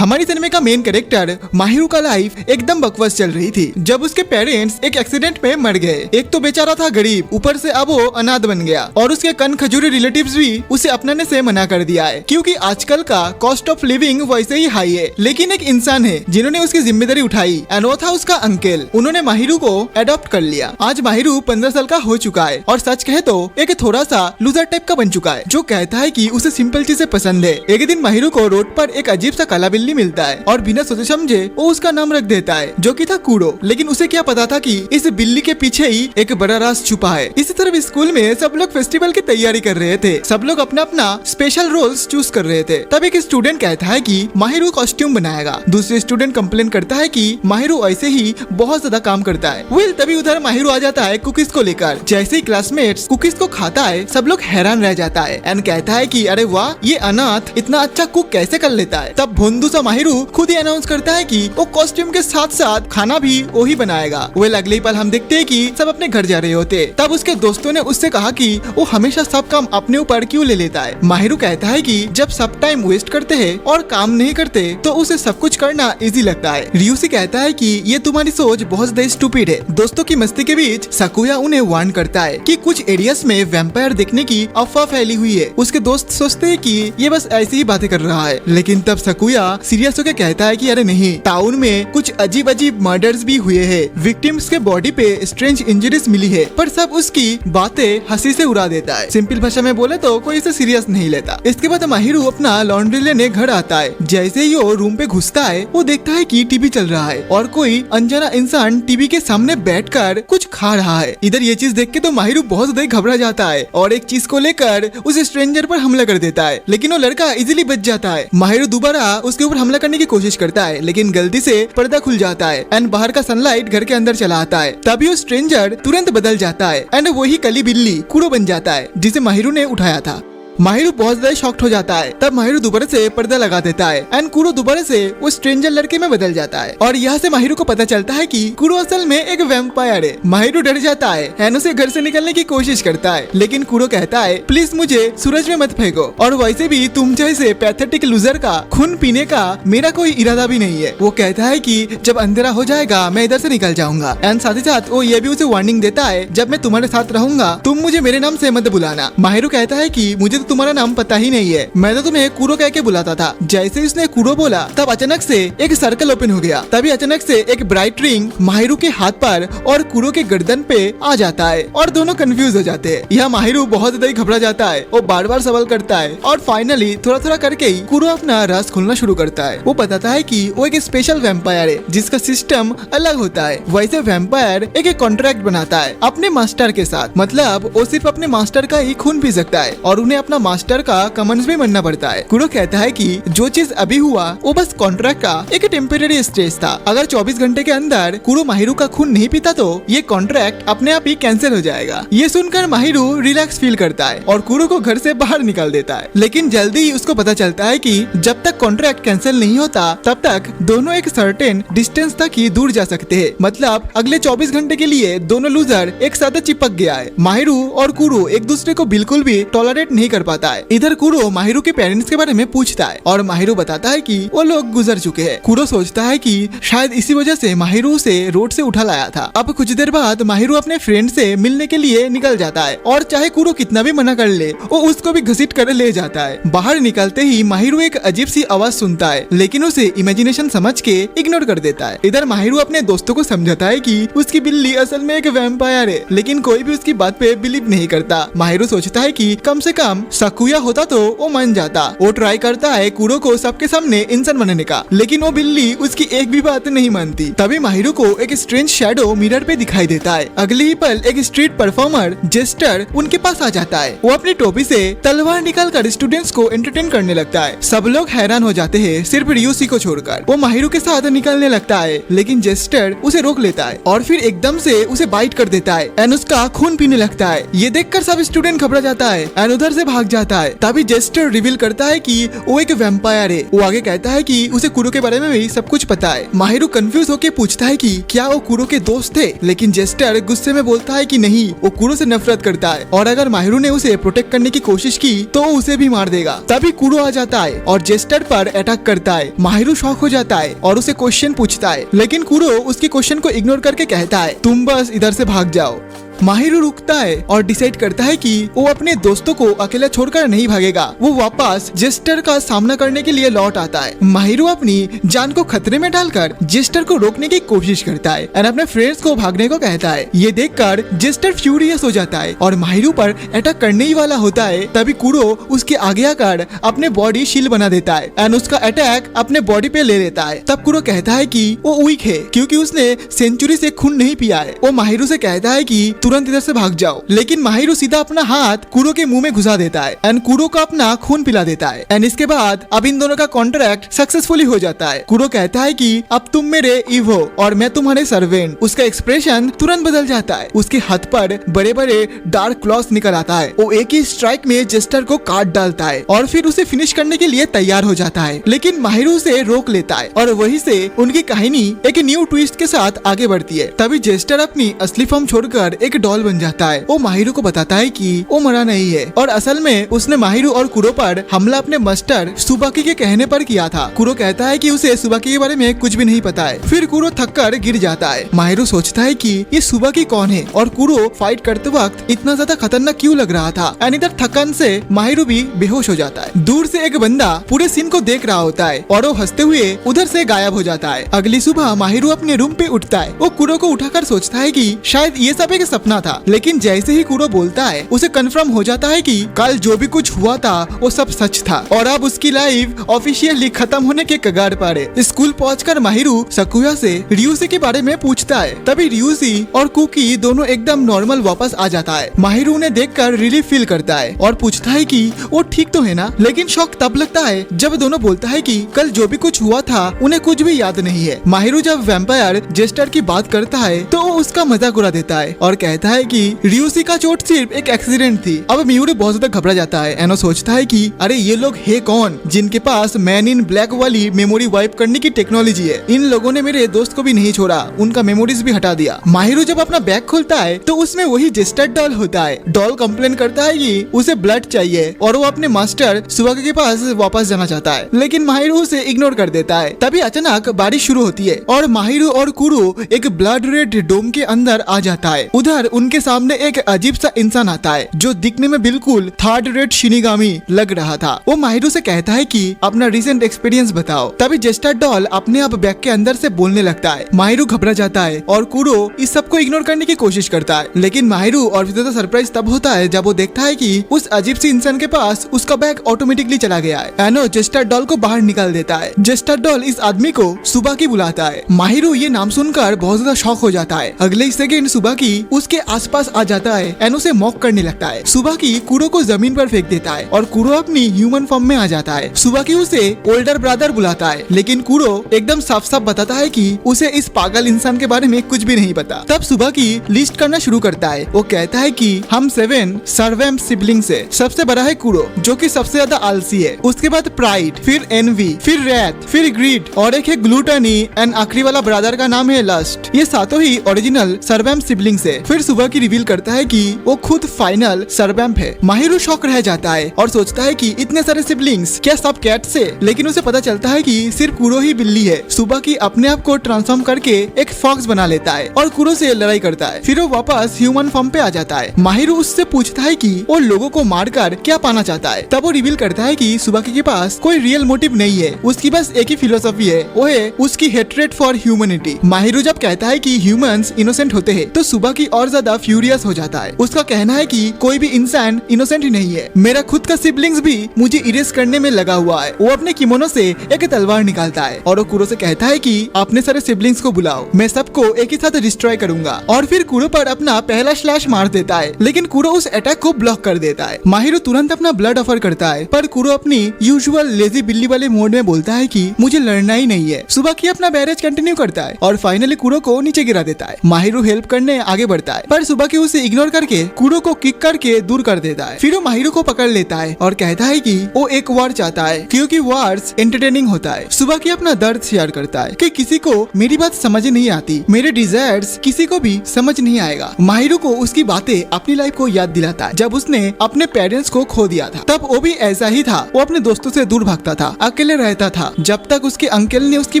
हमारी सिनेमा का main character Mahiru का लाइफ एकदम बकवास चल रही थी जब उसके पेरेंट्स एक एक्सीडेंट में मर गए। एक तो बेचारा था गरीब, ऊपर से अब वो अनाथ बन गया और उसके कन खजूरी रिलेटिव्स भी उसे अपनाने से मना कर दिया है क्योंकि आजकल का कॉस्ट ऑफ लिविंग वैसे ही हाई है। लेकिन एक इंसान है जिन्होंने उसकी जिम्मेदारी उठाई एंड वो था उसका अंकल। उन्होंने माहिरू को अडॉप्ट कर लिया। आज माहिरू 15 साल का हो चुका है और सच कहे तो एक थोड़ा सा लूजर टाइप का बन चुका है जो कहता है कि उसे सिंपल चीजें पसंद है। एक दिन माहिरू को रोड पर एक अजीब सा काला बिल्ली मिलता है और बिना सोचे समझे वो उसका नाम रख देता है जो कि था कूड़ो। लेकिन उसे क्या पता था कि इस बिल्ली के पीछे ही एक बड़ा राज छुपा है। इसी तरह स्कूल में सब लोग फेस्टिवल की तैयारी कर रहे थे। सब लोग अपना अपना स्पेशल रोल्स चूज कर रहे थे। तब एक स्टूडेंट कहता है कि माहिरू कॉस्ट्यूम बनाएगा। दूसरे स्टूडेंट कंप्लेन करता है कि माहिरू ऐसे ही बहुत ज्यादा काम करता है। तभी उधर माहिरू आ जाता है कुकीज को लेकर। जैसे ही क्लासमेट्स कुकीज को खाता है सब लोग हैरान रह जाता है एंड कहता है कि अरे वाह, ये अनाथ इतना अच्छा कुक कैसे कर लेता है। तब भोंदू सा माहिरू खुद ही अनाउंस करता है कि वो कॉस्ट्यूम के साथ साथ खाना भी वो ही बनाएगा। अगले ही पल हम देखते हैं कि सब अपने घर जा रहे होते। तब उसके दोस्तों ने उससे कहा कि वो हमेशा सब काम अपने ऊपर क्यों ले लेता है। माहिरू कहता है कि जब सब टाइम वेस्ट करते हैं और काम नहीं करते तो उसे सब कुछ करना इजी लगता है। रियूसी कहता है कि ये तुम्हारी सोच बहुत ज्यादा स्टूपिड है। दोस्तों की मस्ती के बीच सकुया उन्हें वार्न करता है कि कुछ एरियाज में वैम्पायर देखने की अफवाह फैली हुई है। उसके दोस्त सोचते हैं कि ये बस ऐसी ही बातें कर रहा है। लेकिन तब सकुया सीरियस होकर कहता है कि अरे नहीं, टाउन में कुछ अजीब अजीब मर्डर्स भी हुए हैं। विक्टिम्स के बॉडी पे स्ट्रेंज इंजरीज मिली है पर सब उसकी बातें हंसी से उड़ा देता है। सिंपल भाषा में बोले तो कोई इसे सीरियस नहीं लेता। इसके बाद माहिरू अपना लॉन्ड्री लेने घर आता है। जैसे ही वो रूम पे घुसता है वो देखता है कि टीवी चल रहा है और कोई अनजाना इंसान टीवी के सामने बैठकर कुछ खा रहा है। इधर ये चीज देख के तो माहिरू बहुत ज्यादा घबरा जाता है और एक चीज को लेकर उस स्ट्रेंजर पर हमला कर देता है। लेकिन वो लड़का इजीली बच जाता है। माहिरू दोबारा उसके ऊपर हमला करने की कोशिश करता है लेकिन गलती से पर्दा खुल जाता है एंड बाहर का सनलाइट घर के अंदर चला आता है। तभी वो स्ट्रेंजर तुरंत बदल जाता है एंड वही कली बिल्ली कूड़ो बन जाता है जिसे माहिरू ने उठाया था। माहिरू बहुत ज्यादा शॉक्ड हो जाता है। तब माहिरू दोबारा से पर्दा लगा देता है एंड कूड़ो दोबारा से वो स्ट्रेंजर लड़के में बदल जाता है और यहाँ से माहिरू को पता चलता है कि कूड़ो असल में एक वैम्पायर है। माहिरू डर जाता है एंड उसे घर से निकलने की कोशिश करता है लेकिन कूड़ो कहता है प्लीज मुझे सूरज में मत फेंको और वैसे भी तुम जैसे पैथेटिक लूजर का खून पीने का मेरा कोई इरादा भी नहीं है। वो कहता है कि जब अंधेरा हो जाएगा मैं इधर से निकल जाऊंगा एंड साथ ही साथ वो ये भी उसे वार्निंग देता है जब मैं तुम्हारे साथ रहूंगा तुम मुझे मेरे नाम से मत बुलाना। माहिरू कहता है कि मुझे तुम्हारा नाम पता ही नहीं है, मैं तो तुम्हें कूड़ो कह के बुलाता था। जैसे उसने कूड़ो बोला तब अचानक से एक सर्कल ओपन हो गया। तभी अचानक से एक ब्राइट रिंग माहिरू के हाथ पर और कूड़ो के गर्दन पे आ जाता है और दोनों कंफ्यूज हो जाते हैं। यह माहिरू बहुत ज्यादा घबरा जाता है। वो बार बार सवाल करता है और फाइनली थोड़ा थोड़ा करके ही कूड़ो अपना राज खोलना शुरू करता है। वो बताता है कि वो एक स्पेशल वैम्पायर है जिसका सिस्टम अलग होता है। वैसे वैम्पायर एक कॉन्ट्रैक्ट बनाता है अपने मास्टर के साथ, मतलब वो सिर्फ अपने मास्टर का ही खून पी सकता है और उन्हें अपना मास्टर का कमेंट्स भी मानना पड़ता है। कूड़ो कहता है कि जो चीज अभी हुआ वो बस कॉन्ट्रैक्ट का एक टेम्परेरी स्टेज था। अगर 24 घंटे के अंदर कूड़ो माहिरू का खून नहीं पीता तो ये कॉन्ट्रैक्ट अपने आप ही कैंसिल हो जाएगा। ये सुनकर माहिरू रिलैक्स फील करता है और कूड़ो को घर से बाहर निकाल देता है। लेकिन जल्दी ही उसको पता चलता है कि जब तक कॉन्ट्रैक्ट कैंसिल नहीं होता तब तक दोनों एक सर्टेन डिस्टेंस तक ही दूर जा सकते हैं। मतलब अगले 24 घंटे के लिए दोनों लूजर एक साथ चिपक गया है। माहिरू और कूड़ो एक दूसरे को बिल्कुल भी टॉलरेट नहीं कर पाता है। इधर कूड़ो माहिरू के पेरेंट्स के बारे में पूछता है और माहिरू बताता है कि वो लोग गुजर चुके हैं। कूड़ो सोचता है कि शायद इसी वजह से माहिरू से रोड से उठा लाया था। अब कुछ देर बाद माहिरू अपने फ्रेंड से मिलने के लिए निकल जाता है और चाहे कूड़ो कितना भी मना कर ले वो उसको भी घसीट कर ले जाता है। बाहर निकलते ही माहिरू एक अजीब सी आवाज सुनता है लेकिन उसे इमेजिनेशन समझ के इग्नोर कर देता है। इधर माहिरू अपने दोस्तों को समझाता है कि उसकी बिल्ली असल में एक वैम्पायर है लेकिन कोई भी उसकी बात पे बिलीव नहीं करता। माहिरू सोचता है कि कम से कम सकुया होता तो वो मान जाता। वो ट्राई करता है कूड़ो को सबके सामने इंसान बनने का लेकिन वो बिल्ली उसकी एक भी बात नहीं मानती। तभी माहिरू को एक स्ट्रेंज शैडो मिरर पे दिखाई देता है। अगले ही पल एक स्ट्रीट परफॉर्मर जेस्टर उनके पास आ जाता है। वो अपनी टोपी से तलवार निकालकर स्टूडेंट्स को एंटरटेन करने लगता है। सब लोग हैरान हो जाते हैं सिर्फ रियूसी को छोड़कर। वो माहिरू के साथ निकलने लगता है लेकिन जेस्टर उसे रोक लेता है और फिर एकदम से उसे बाइट कर देता है एंड उसका खून पीने लगता है। ये देखकर सब स्टूडेंट घबरा जाता है एंड उधर से भाग जाता है। तभी जेस्टर रिवील करता है कि वो एक वैम्पायर है। वो आगे कहता है कि उसे कुरो के बारे में भी सब कुछ पता है। माहिरू कंफ्यूज होकर पूछता है कि क्या वो कुरो के दोस्त थे, लेकिन जेस्टर गुस्से में बोलता है कि नहीं, वो कुरो से नफरत करता है और अगर माहिरू ने उसे प्रोटेक्ट करने की कोशिश की तो वो उसे भी मार देगा। तभी कुरो आ जाता है और जेस्टर पर अटैक करता है। माहिरू शॉक हो जाता है और उसे क्वेश्चन पूछता है, लेकिन कुरो उसके क्वेश्चन को इग्नोर करके कहता है तुम बस इधर से भाग जाओ। माहिरू रुकता है और डिसाइड करता है कि वो अपने दोस्तों को अकेला छोड़कर नहीं भागेगा। वो वापस जेस्टर का सामना करने के लिए लौट आता है। माहिरू अपनी जान को खतरे में डालकर जेस्टर को रोकने की कोशिश करता है और अपने फ्रेंड्स को भागने को कहता है। ये देखकर जेस्टर फ्यूरियस हो जाता है और माहिरू पर अटैक करने ही वाला होता है। तभी कुरो उसके आगे आकर अपने बॉडी शील्ड बना देता है और उसका अटैक अपने बॉडी पे ले लेता है। तब कुरो कहता है कि वो वीक है क्योंकि उसने सेंचुरी से खून नहीं पिया है। वो माहिरू से कहता है कि तुरंत इधर से भाग जाओ, लेकिन माहिरू सीधा अपना हाथ कुरो के मुंह में घुसा देता है एंड कुरो को अपना खून पिला देता है। एंड इसके बाद अब इन दोनों का कॉन्ट्रैक्ट सक्सेसफुली हो जाता है। कुरो कहता है कि अब तुम मेरे ईव हो और मैं तुम्हारे सर्वेंट। उसका एक्सप्रेशन तुरंत बदल जाता है। उसके हाथ पर बड़े बड़े डार्क क्लॉस निकल आता है। वो एक ही स्ट्राइक में जेस्टर को काट डालता है और फिर उसे फिनिश करने के लिए तैयार हो जाता है, लेकिन माहिरू उसे रोक लेता है और वहीं से उनकी कहानी एक न्यू ट्विस्ट के साथ आगे बढ़ती है। तभी जेस्टर अपनी असली फॉर्म छोड़कर एक डॉल बन जाता है। वो माहिरू को बताता है कि वो मरा नहीं है और असल में उसने माहिरू और कुरो पर हमला अपने मास्टर सुबाकी के कहने पर किया था। कुरो कहता है कि उसे सुबाकी के बारे में कुछ भी नहीं पता है। फिर कुरो थककर गिर जाता है। माहिरू सोचता है कि ये सुबाकी कौन है और कुरो फाइट करते वक्त इतना ज्यादा खतरनाक क्यों लग रहा था। एंड इधर थकान से माहिरू भी बेहोश हो जाता है। दूर से एक बंदा पूरे सीन को देख रहा होता है और वो हंसते हुए उधर से गायब हो जाता है। अगली सुबह माहिरू अपने रूम पे उठता है। वो कुरो को उठाकर सोचता है कि शायद ये सब एक सपना था, लेकिन जैसे ही कुरो बोलता है उसे कंफर्म हो जाता है कि कल जो भी कुछ हुआ था वो सब सच था और अब उसकी लाइफ ऑफिशियली खत्म होने के कगार पर है। स्कूल पहुंचकर माहिरू सकुया से रियूसी के बारे में पूछता है। तभी रियूसी और कुकी दोनों एकदम नॉर्मल वापस आ जाता है। माहिरू उन्हें देखकर रिलीफ फील करता है और पूछता है कि वो ठीक तो है ना, लेकिन शौक तब लगता है जब दोनों बोलता है कि कल जो भी कुछ हुआ था उन्हें कुछ भी याद नहीं है। माहिरू जब वैम्पायर जेस्टर की बात करता है तो वो उसका मजाक उड़ा देता है और कहता है कि रियूसी का चोट सिर्फ एक एक्सीडेंट थी। अब मियूरी बहुत ज्यादा घबरा जाता है। एनो सोचता है कि अरे ये लोग है कौन जिनके पास मैन इन ब्लैक वाली मेमोरी वाइप करने की टेक्नोलॉजी है। इन लोगों ने मेरे दोस्त को भी नहीं छोड़ा, उनका मेमोरीज भी हटा दिया। माहिरू जब अपना बैग खोलता है तो उसमें वही जेस्टर डॉल होता है। डॉल कंप्लेन करता है कि उसे ब्लड चाहिए और वो अपने मास्टर सुबाकी के पास वापस जाना चाहता है, लेकिन माहिरू उसे इग्नोर कर देता है। तभी अचानक बारिश शुरू होती है और माहिरू और कुरो एक ब्लड रेड डोम के अंदर आ जाता है। उधर उनके सामने एक अजीब सा इंसान आता है जो दिखने में बिल्कुल थर्ड रेट शिनिगामी लग रहा था। वो माहिरू से कहता है कि अपना रिसेंट एक्सपीरियंस बताओ। तभी जेस्टर डॉल अपने आप बैग के अंदर से बोलने लगता है। माहिरू घबरा जाता है और कुरो इस सब को इग्नोर करने की कोशिश करता है, लेकिन माहिरू और भी ज्यादा सरप्राइज तब होता है जब वो देखता है कि उस अजीब सी इंसान के पास उसका बैग ऑटोमेटिकली चला गया है। एनो जेस्टर डॉल को बाहर निकाल देता है। जेस्टर डॉल इस आदमी को सुबाकी बुलाता है। माहिरू ये नाम सुनकर बहुत ज्यादा शॉक हो जाता है। अगले ही सेकंड सुबाकी उसके आसपास आ जाता है एंड उसे मॉक करने लगता है। सुबाकी कुरो को जमीन पर फेंक देता है और कुरो अपनी ह्यूमन फॉर्म में आ जाता है। सुबाकी उसे ओल्डर ब्रदर बुलाता है, लेकिन कुरो एकदम साफ साफ बताता है कि उसे इस पागल इंसान के बारे में कुछ भी नहीं पता। तब सुबाकी लिस्ट करना शुरू करता है। वो कहता है कि हम 7 सर्वेंट सिबलिंग्स है। सबसे बड़ा है कुरो जो कि सबसे ज्यादा आलसी है। उसके बाद प्राइड, फिर एनवी, फिर रैथ, फिर ग्रीड और एक है ग्लूटनी एंड आखिरी वाला ब्रदर का नाम है लस्ट। ये सातों ही ओरिजिनल सर्वेंट सिबलिंग्स है। फिर सुबाकी रिवील करता है कि वो खुद फाइनल सर्वेंट है। माहिरू शॉक रह जाता है और सोचता है कि इतने सारे सिबलिंग्स क्या सब कैट्स है, लेकिन उसे पता चलता है कि सिर्फ कुरो ही बिल्ली है। सुबाकी अपने आप को ट्रांसफॉर्म करके एक फॉक्स बना लेता है और कुरो से लड़ाई करता है। फिर वो वापस ह्यूमन फॉर्म पे आ जाता है। माहिरू उससे पूछता है कि वो लोगों को मारकर क्या पाना चाहता है। तब वो रिवील करता है कि सुबाकी के पास कोई रियल मोटिव नहीं है, उसकी बस एक ही फिलोसफी है, वो है उसकी हेट्रेड फॉर ह्यूमैनिटी। माहिरू जब कहता है कि ह्यूमंस इनोसेंट होते हैं तो सुबाकी और ज्यादा फ्यूरियस हो जाता है। उसका कहना है कि कोई भी इंसान इनोसेंट ही नहीं है, मेरा खुद का सिबलिंग्स भी मुझे इरेज करने में लगा हुआ है। वो अपने किमोनो से एक तलवार निकालता है और वो कुरो से कहता है कि अपने सारे सिबलिंग्स को बुलाओ, मैं सबको एक ही साथ डिस्ट्रॉय करूंगा। और फिर कुरो पर अपना पहला स्लैश मार देता है, लेकिन कुरो उस अटैक को ब्लॉक कर देता है। माहिरू तुरंत अपना ब्लड ऑफर करता है, पर कुरो अपनी यूजुअल लेजी बिल्ली वाले मोड में बोलता है कि मुझे लड़ना ही नहीं है। सुबाकी अपना बैरेज कंटिन्यू करता है और फाइनली कुरो को नीचे गिरा देता है। माहिरू हेल्प करने आगे बढ़ता है। है, पर सुबाकी उसे इग्नोर करके कुरो को किक करके दूर कर देता है। फिर वो माहिरो को पकड़ लेता है और कहता है कि वो एक वार चाहता है क्योंकि वार्स एंटरटेनिंग होता है। सुबाकी अपना दर्द शेयर करता है कि किसी को मेरी बात समझ नहीं आती, मेरे डिजायर्स किसी को भी समझ नहीं आएगा। माहिरो को उसकी बातें अपनी लाइफ को याद दिलाता है जब उसने अपने पेरेंट्स को खो दिया था, तब वो भी ऐसा ही था। वो अपने दोस्तों से दूर भागता था, अकेले रहता था जब तक उसके अंकल ने उसकी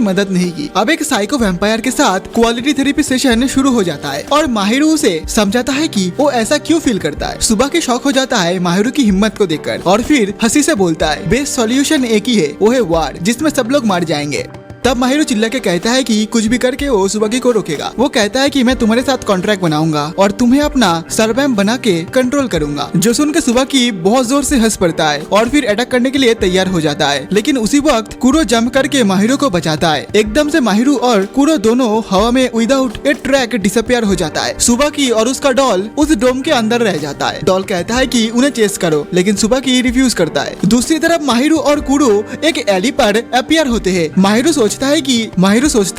मदद नहीं की। अब एक साइको वैम्पायर के साथ क्वालिटी थेरेपी सेशन शुरू हो जाता है और माहिरो उसे समझाता है कि वो ऐसा क्यों फील करता है। सुबाकी शॉक हो जाता है माहिरो की हिम्मत को देखकर और फिर हंसी से बोलता है बेस्ट सॉल्यूशन एक ही है, वो है वार, जिसमें सब लोग मार जाएंगे। तब माहिरो चिल्ला के कहता है कि कुछ भी करके वो सुबाकी को रोकेगा। वो कहता है कि मैं तुम्हारे साथ कॉन्ट्रैक्ट बनाऊंगा और तुम्हें अपना सरबैम बना के कंट्रोल करूंगा। जो सुनकर सुबाकी बहुत जोर से हंस पड़ता है और फिर अटैक करने के लिए तैयार हो जाता है, लेकिन उसी वक्त कुरो जंप करके माहिरो को बचाता है। एकदम से माहिरो और कुरो दोनों हवा में विदाउट ए ट्रैक डिसअपियर हो जाता है। सुबाकी और उसका डॉल उस डोम के अंदर रह जाता है। डॉल कहता है कि उन्हें चेस करो, लेकिन सुबाकी रिफ्यूज करता है। दूसरी तरफ माहिरो और कुरो एक एली पर अपियर होते हैं। माहिरो सोचता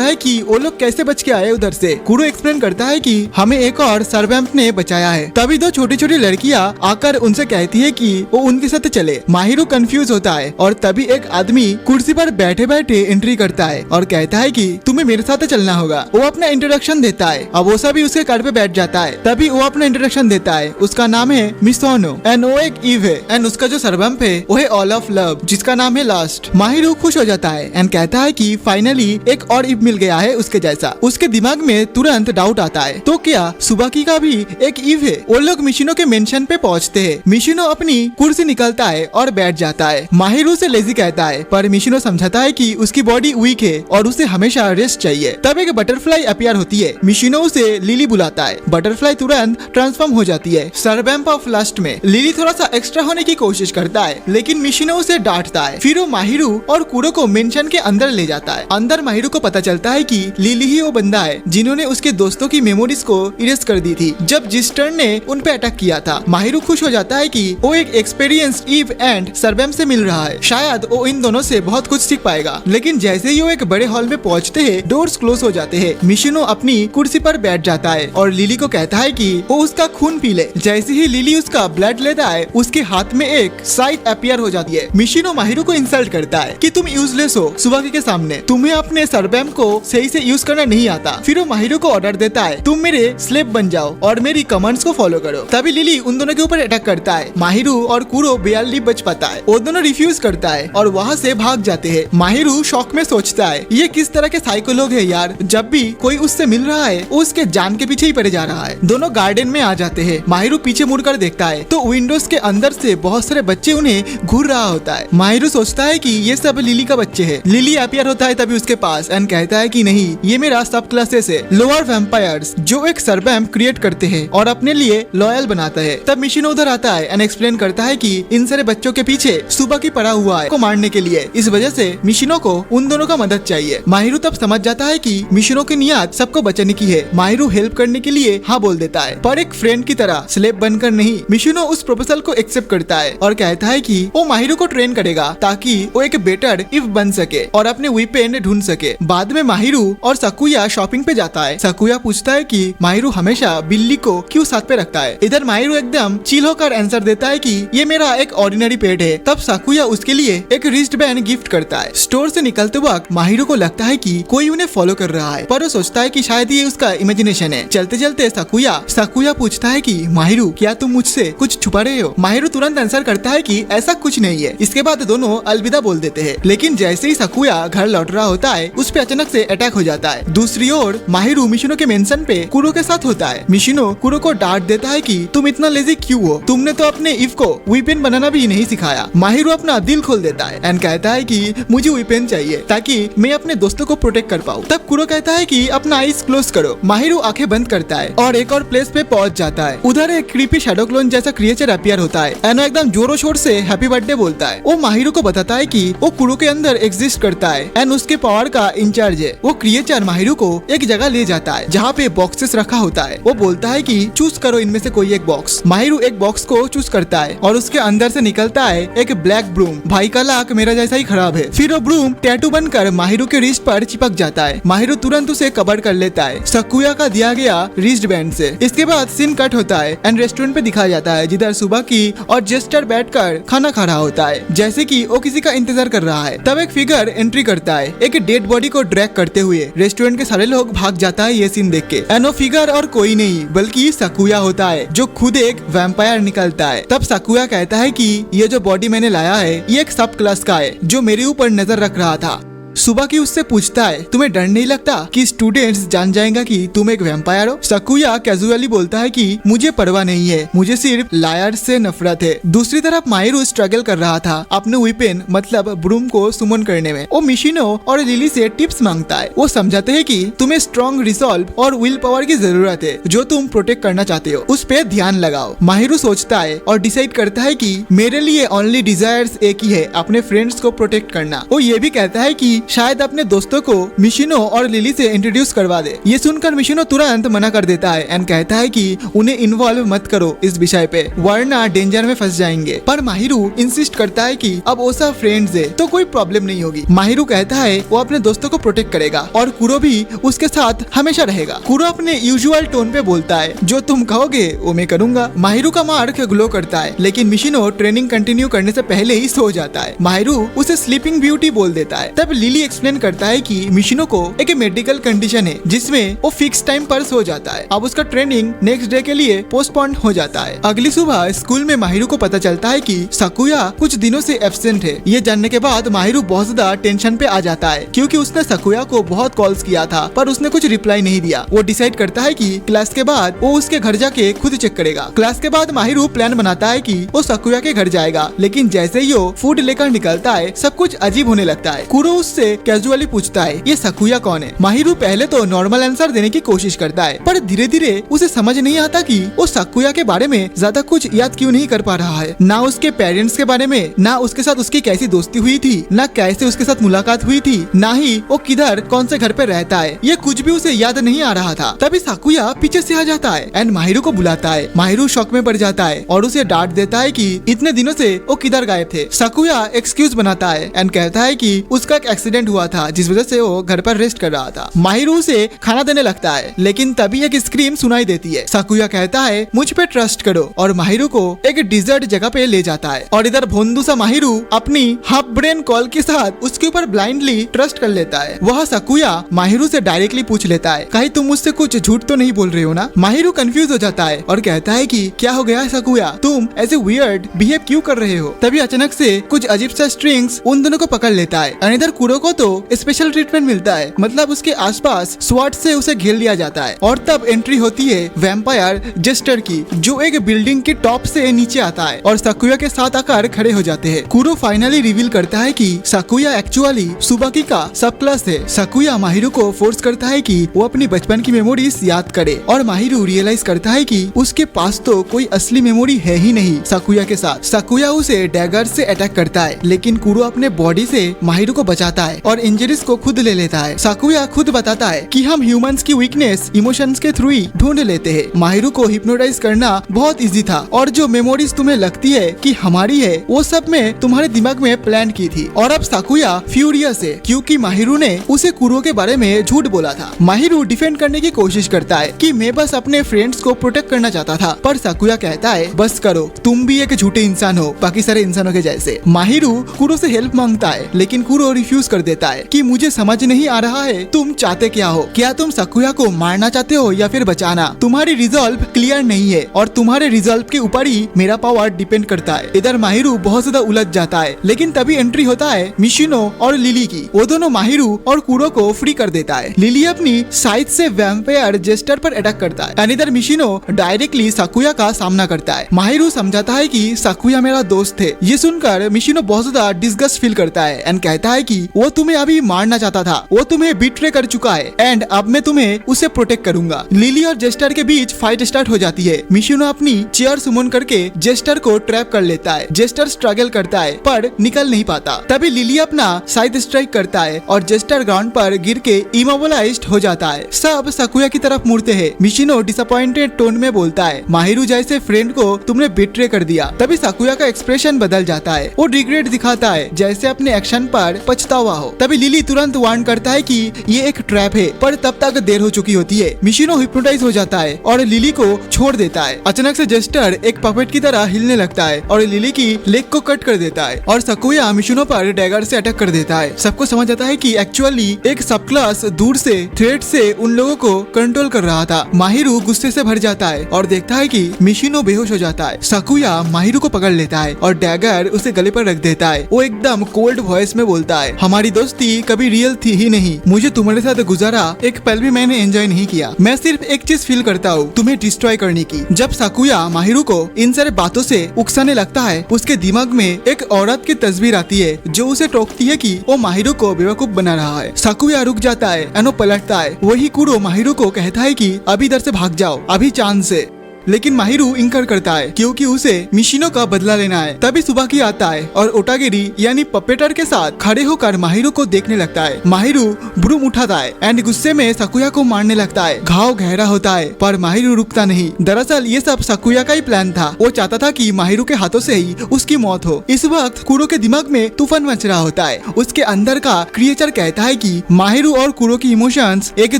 है कि वो लोग कैसे बच के आए उधर से। कुरो एक्सप्लेन करता है कि हमें एक और सरवैम्प ने बचाया है। तभी दो छोटी छोटी लड़कियां आकर उनसे कहती है कि वो उनके साथ चले। माहिरो कंफ्यूज होता है और तभी एक आदमी कुर्सी पर बैठे बैठे एंट्री करता है और कहता है कि तुम्हें मेरे साथ चलना होगा। वो अपना इंट्रोडक्शन देता है। अब वो सभी उसके कार पे बैठ जाता है। तभी वो अपना इंट्रोडक्शन देता है। उसका नाम है मिसोनो एंड वो एक ईव है एंड उसका जो सरवैम्प है वो है ऑल ऑफ लव, जिसका नाम है लास्ट। माहिरो खुश हो जाता है एंड कहता है कि फाइनली एक और ईव मिल गया है उसके जैसा। उसके दिमाग में तुरंत डाउट आता है, तो क्या सुबाकी का भी एक ईव है? वो लोग मिशिनो के मेंशन पे पहुंचते हैं। मिशिनो अपनी कुर्सी निकालता है और बैठ जाता है। माहिरो से लेजी कहता है, पर मिशिनो समझाता है कि उसकी बॉडी वीक है और उसे हमेशा रेस्ट चाहिए। तब एक बटरफ्लाई अपीयर होती है। मिशिनो उसे लिली बुलाता है। बटरफ्लाई तुरंत ट्रांसफॉर्म हो जाती है सरवैम्प ऑफ लास्ट में। लिली थोड़ा सा एक्स्ट्रा होने की कोशिश करता है, लेकिन मिशिनो उसे डांटता है। फिर वो माहिरो और कुरो को मेंशन के अंदर ले जाता है। अंदर माहिरो को पता चलता है कि लिली ही वो बंदा है जिन्होंने उसके दोस्तों की मेमोरीज को इरेज कर दी थी जब जिस्टर ने उन पे अटैक किया था। माहिरो खुश हो जाता है कि वो एक एक्सपीरियंस्ड ईव एंड सरबैम से मिल रहा है। शायद वो इन दोनों से बहुत कुछ सीख पाएगा। लेकिन जैसे ही वो एक बड़े हॉल में पहुंचते हैं, डोर्स क्लोज हो जाते हैं। मिशिनो अपनी कुर्सी पर बैठ जाता है और लिली को कहता है कि वो उसका खून पी ले। जैसे ही लिली उसका ब्लड लेता है, उसके हाथ में एक साइट अपीयर हो जाती है। मिशिनो माहिरो को इंसल्ट करता है कि तुम यूजलेस हो सुबाकी के सामने, तुम्हें अपने सरबैम को सही से यूज करना नहीं आता। फिर वो माहिरो को ऑर्डर देता है, तुम मेरे स्लेव बन जाओ और मेरी कमांड्स को फॉलो करो। तभी लिली उन दोनों के ऊपर अटैक करता है। माहिरो और कुरो बेयरली बच पाता है। वो दोनों रिफ्यूज करता है और वहाँ से भाग जाते हैं। माहिरो शॉक में सोचता है, ये किस तरह के साइको लोग है यार, जब भी कोई उससे मिल रहा है वो उसके जान के पीछे ही पड़े जा रहा है। दोनों गार्डन में आ जाते हैं। माहिरो पीछे मुड़कर देखता है तो विंडोज के अंदर से बहुत सारे बच्चे उन्हें घूर रहा होता है। माहिरो सोचता है कि ये सब लिली का बच्चे है। लिली अपीयर होता है तभी उसके पास एंड कहता है कि नहीं, ये मेरा सब क्लासेस है, लोअर वैम्पायर्स, जो एक सरबैम क्रिएट करते हैं और अपने लिए लॉयल बनाता है। तब मिशिनो उधर आता है एंड एक्सप्लेन करता है कि इन सारे बच्चों के पीछे सुबाकी पड़ा हुआ है को मारने के लिए। इस वजह से मिशिनो को उन दोनों का मदद चाहिए। माहिरो तब समझ जाता है कि मिशिनो की नियत सबको बचाने की है। माहिरो हेल्प करने के लिए हाँ बोल देता है, पर एक फ्रेंड की तरह, स्लेव बनकर नहीं। मिशिनो उस प्रोपोजल को एक्सेप्ट करता है और कहता है कि वो माहिरो को ट्रेन करेगा ताकि वो एक बेटर इफ बन सके और अपने वीपेन ढूंढ सके। बाद में माहिरो और सकुया शॉपिंग पे जाता है। सकुया पूछता है कि माहिरो हमेशा बिल्ली को क्यों साथ पे रखता है। इधर माहिरो एकदम चिल होकर आंसर देता है कि ये मेरा एक ऑर्डिनरी पेट है। तब सकुया उसके लिए एक रिस्ट बैंड गिफ्ट करता है। स्टोर से निकलते वक्त माहिरो को लगता है कि कोई उन्हें फॉलो कर रहा है, पर वो सोचता है कि शायद ये उसका इमेजिनेशन है। चलते चलते सकुया पूछता है कि माहिरो क्या तुम मुझसे कुछ छुपा रहे हो? माहिरो तुरंत आंसर करता है कि ऐसा कुछ नहीं है। इसके बाद दोनों अलविदा बोल देते हैं। लेकिन जैसे ही सकुया घर लौट रहा होता है, उस पे अचानक से अटैक हो जाता है। दूसरी ओर माहिरो मिशिनो के मेंशन पे कुरो के साथ होता है। मिशिनो कुरो को डांट देता है कि तुम इतना लेजी क्यों हो, तुमने तो अपने इफ को वीपेन बनाना भी नहीं सिखाया। माहिरो अपना दिल खोल देता है एंड कहता है कि मुझे वीपेन चाहिए ताकि मैं अपने दोस्तों को प्रोटेक्ट कर पाऊँ। तब कुरो कहता है कि अपना आईज क्लोज करो। माहिरो आंखें बंद करता है और एक और प्लेस पे पहुंच जाता है। उधर एक क्रीपी शैडो क्लोन जैसा क्रिएचर अपीयर होता है एंड एकदम जोरों शोर से हैप्पी बर्थडे बोलता है। वो माहिरो को बताता है कि वो कुरो के अंदर एग्जिस्ट करता है एंड उसके पावर का इंचार्ज है। वो क्रिएचर माहिरू को एक जगह ले जाता है जहाँ पे बॉक्सेस रखा होता है। वो बोलता है कि चूज करो इनमें से कोई एक बॉक्स। माहिरू एक बॉक्स को चूज करता है और उसके अंदर से निकलता है एक ब्लैक ब्रूम। भाई का लाक मेरा जैसा ही खराब है। फिर वो ब्रूम टैटू बनकर माहिरू के रिस्ट पर चिपक जाता है। माहिरू तुरंत उसे कवर कर लेता है सकुया का दिया गया रिस्ट बैंड से। इसके बाद सीन कट होता है एंड रेस्टोरेंट पे दिखाया जाता है जिधर सुबह की और जेस्टर बैठकर खाना खा रहा होता है जैसे कि वो किसी का इंतजार कर रहा है। तब एक फिगर एंट्री करता है एक डेड बॉडी को ड्रैग करते हुए। रेस्टोरेंट के सारे लोग भाग जाता है ये सीन देख के। एंड वो फिगर और कोई नहीं बल्कि सकुया होता है जो खुद एक वैम्पायर निकलता है। तब सकुया कहता है कि ये जो बॉडी मैंने लाया है ये एक सब क्लास का है जो मेरे ऊपर नजर रख रहा था। सुबह की उससे पूछता है तुम्हें डर नहीं लगता कि स्टूडेंट्स जान जाएगा कि तुम एक वैम्पायर हो। सकुया कैजुअली बोलता है कि मुझे परवाह नहीं है, मुझे सिर्फ लायर से नफरत है। दूसरी तरफ माहिरू स्ट्रगल कर रहा था अपने वेपन मतलब ब्रूम को सुमन करने में। वो मिशिनो और लिली से टिप्स मांगता है। वो समझाते हैं कि तुम्हें स्ट्रॉन्ग रिसॉल्व और विल पावर की जरूरत है जो तुम प्रोटेक्ट करना चाहते हो, उस पे ध्यान लगाओ। माहिरू सोचता है और डिसाइड करता है कि मेरे लिए ओनली डिजायर्स एक ही है, अपने फ्रेंड्स को प्रोटेक्ट करना। वो ये भी कहता है कि शायद अपने दोस्तों को मिशिनो और लिली से इंट्रोड्यूस करवा दे। ये सुनकर मिशिनो तुरंत मना कर देता है एंड कहता है कि उन्हें इन्वॉल्व मत करो इस विषय पे वरना डेंजर में फंस जाएंगे। पर माहिरू इंसिस्ट करता है कि अब वो सब फ्रेंड्स है तो कोई प्रॉब्लम नहीं होगी। माहिरू कहता है वो अपने दोस्तों को प्रोटेक्ट करेगा और कुरो भी उसके साथ हमेशा रहेगा। कुरो अपने यूजुअल टोन पे बोलता है जो तुम कहोगे वो मैं करूंगा। माहिरू का मार्क ग्लो करता है लेकिन मिशिनो ट्रेनिंग कंटिन्यू करने से पहले ही सो जाता है। माहिरू उसे स्लीपिंग ब्यूटी बोल देता है। तब लिली एक्सप्लेन करता है कि मिशिनो को एक मेडिकल कंडीशन है जिसमें वो फिक्स टाइम पर सो जाता है। अब उसका ट्रेनिंग नेक्स्ट डे के लिए पोस्टपोन हो जाता है। अगली सुबह स्कूल में माहिरू को पता चलता है कि सकुया कुछ दिनों से एब्सेंट है। ये जानने के बाद माहिरू बहुत ज्यादा टेंशन पे आ जाता है क्योंकि उसने सकुया को बहुत कॉल्स किया था पर उसने कुछ रिप्लाई नहीं दिया। वो डिसाइड करता है कि क्लास के बाद वो उसके घर जाके खुद चेक करेगा। क्लास के बाद माहिरू प्लान बनाता है कि वो सकुया के घर जाएगा लेकिन जैसे ही वो फूड लेकर निकलता है सब कुछ अजीब होने लगता है। कुरो उससे कैजुअली पूछता है ये सकुया कौन है। माहिरू पहले तो नॉर्मल आंसर देने की कोशिश करता है पर धीरे धीरे उसे समझ नहीं आता कि वो सकुया के बारे में ज्यादा कुछ याद क्यों नहीं कर पा रहा है। ना उसके पेरेंट्स के बारे में, ना उसके साथ उसकी कैसी दोस्ती हुई थी, ना कैसे उसके साथ मुलाकात हुई थी, ना ही वो किधर कौन से घर पे रहता है। ये कुछ भी उसे याद नहीं आ रहा था। तभी सकुया पीछे से आ जाता है एंड माहिरू को बुलाता है। माहिरू शॉक में पड़ जाता है और उसे डांट देता है कि इतने दिनों से वो किधर गायब थे। सकुया एक्सक्यूज बनाता है एंड कहता है कि उसका एक एक्सीडेंट हुआ था जिस वजह से वो घर पर रेस्ट कर रहा था। माहिरू उसे खाना देने लगता है लेकिन तभी एक स्क्रीम सुनाई देती है। सकुया कहता है मुझ पे ट्रस्ट करो और माहिरू को एक डिजर्ट जगह पे ले जाता है। और इधर भोंदूसा माहिरू अपनी हाफ ब्रेन कॉल के साथ उसके ऊपर ब्लाइंडली ट्रस्ट कर लेता है। वह सकुया माहिरू से डायरेक्टली पूछ लेता है कहीं तुम मुझसे कुछ झूठ तो नहीं बोल रहे हो ना। माहिरू कंफ्यूज हो जाता है और कहता है कि क्या हो गया है सकुया, तुम ऐसे वियर्ड बिहेव क्यों कर रहे हो। तभी अचानक से कुछ अजीब सा स्ट्रिंग्स उन दोनों को पकड़ लेता है और इधर कुरो को तो स्पेशल ट्रीटमेंट मिलता है, मतलब उसके आसपास स्वॉर्ड से उसे घेर लिया जाता है। और तब एंट्री होती है वैम्पायर जेस्टर की जो एक बिल्डिंग के टॉप से नीचे आता है और सकुया के साथ आकर खड़े हो जाते हैं। कुरो फाइनली रिवील करता है कि सकुया एक्चुअली सुबाकी का सब क्लास है। सकुया माहिरू को फोर्स करता है कि वो अपनी बचपन की मेमोरीज याद करे और माहिरू रियलाइज करता है कि उसके पास तो कोई असली मेमोरी है ही नहीं सकुया के साथ। सकुया उसे डैगर से अटैक करता है लेकिन कुरो अपने बॉडी से माहिरू को बचाता है और इंजरीज को खुद ले लेता है। सकुया खुद बताता है कि हम ह्यूमंस की वीकनेस इमोशंस के थ्रू ही ढूंढ लेते हैं। माहिरू को हिप्नोटाइज करना बहुत इजी था और जो मेमोरीज तुम्हें लगती है कि हमारी है वो सब में तुम्हारे दिमाग में प्लान की थी। और अब सकुया फ्यूरियस है क्योंकि माहिरू ने उसे कुरो के बारे में झूठ बोला था। माहिरू डिफेंड करने की कोशिश करता है कि मैं बस अपने फ्रेंड्स को प्रोटेक्ट करना चाहता था पर सकुया कहता है बस करो, तुम भी एक झूठे इंसान हो बाकी सारे इंसानों के जैसे। माहिरू कुरो से हेल्प मांगता है लेकिन कुरो रिफ्यूज कर देता है कि मुझे समझ नहीं आ रहा है तुम चाहते क्या हो, क्या तुम सकुया को मारना चाहते हो या फिर बचाना। तुम्हारी रिजॉल्व क्लियर नहीं है और तुम्हारे रिजॉल्व के ऊपर ही मेरा पावर डिपेंड करता है। इधर माहिरू बहुत ज्यादा उलझ जाता है लेकिन तभी एंट्री होता है मिशिनो और लिली की। वो दोनों माहिरू और कुरो को फ्री कर देता है। लिली अपनी साइड से वैम्पायर जेस्टर पर अटैक करता है और इधर मिशिनो डायरेक्टली सकुया का सामना करता है। माहिरू समझाता है कि सकुया मेरा दोस्त है। ये सुनकर मिशिनो बहुत ज्यादा डिस्गस्ट फील करता है एंड कहता है कि वो तुम्हें अभी मारना चाहता था, वो तुम्हें बिट्रे कर चुका है एंड अब मैं तुम्हें उसे प्रोटेक्ट करूंगा। लिली और जेस्टर के बीच फाइट स्टार्ट हो जाती है। मिशिनो अपनी चेयर सुमन करके जेस्टर को ट्रैप कर लेता है। जेस्टर स्ट्रगल करता है पर निकल नहीं पाता। तभी लिली अपना साइड स्ट्राइक करता है और जेस्टर ग्राउंड पर गिर के इमोबिलाइज्ड हो जाता है। सब सकुया की तरफ मुड़ते हैं। मिशिनो डिसअपॉइंटेड टोन में बोलता है, माहिरू जैसे फ्रेंड को तुमने बिट्रे कर दिया। तभी सकुया का एक्सप्रेशन बदल जाता है। वो रिग्रेट दिखाता है जैसे अपने एक्शन पर पछतावा हो। तभी लिली तुरंत वार्न करता है कि ये एक ट्रैप है, पर तब तक देर हो चुकी होती है। मिशिनो हिप्नोटाइज हो जाता है और लिली को छोड़ देता है। अचानक से जेस्टर एक पपेट की तरह हिलने लगता है और लिली की लेग को कट कर देता है और सकुया मिशिनो पर डैगर से अटैक कर देता है। सबको समझ आता है कि एक्चुअली एक सब क्लास दूर से थ्रेड से उन लोगों को कंट्रोल कर रहा था। माहिरू गुस्से से भर जाता है और देखता है कि मिशिनो बेहोश हो जाता है। सकुया माहिरू को पकड़ लेता है और डैगर उसे गले पर रख देता है। वो एकदम कोल्ड वॉइस में बोलता है, हमारी दोस्ती कभी रियल थी ही नहीं। मुझे तुम्हारे साथ गुजारा एक पल भी मैंने एंजॉय नहीं किया। मैं सिर्फ एक चीज फील करता हूँ, तुम्हें डिस्ट्रॉय करने की। जब सकुया माहिरू को इन सारे बातों से उकसाने लगता है, उसके दिमाग में एक औरत की तस्वीर आती है जो उसे टोकती है कि वो माहिरू को बेवकूफ बना रहा है। सकुया रुक जाता है, एनो पलटता है। वही कुरो माहिरू को कहता है कि अभी इधर से भाग जाओ, अभी चांद से। लेकिन माहिरू इंकार करता है क्योंकि उसे मिशिनो का बदला लेना है। तभी सुबाकी आता है और ओटागिरी यानी पपेटर के साथ खड़े होकर माहिरू को देखने लगता है। माहिरू ब्रूम उठाता है एंड गुस्से में सकुया को मारने लगता है। घाव गहरा होता है पर माहिरू रुकता नहीं। दरअसल ये सब सकुया का ही प्लान था। वो चाहता था कि माहिरू के हाथों से ही उसकी मौत हो। इस वक्त कुरो के दिमाग में तूफान मच रहा होता है। उसके अंदर का क्रिएचर कहता है कि माहिरू और कुरो की इमोशंस एक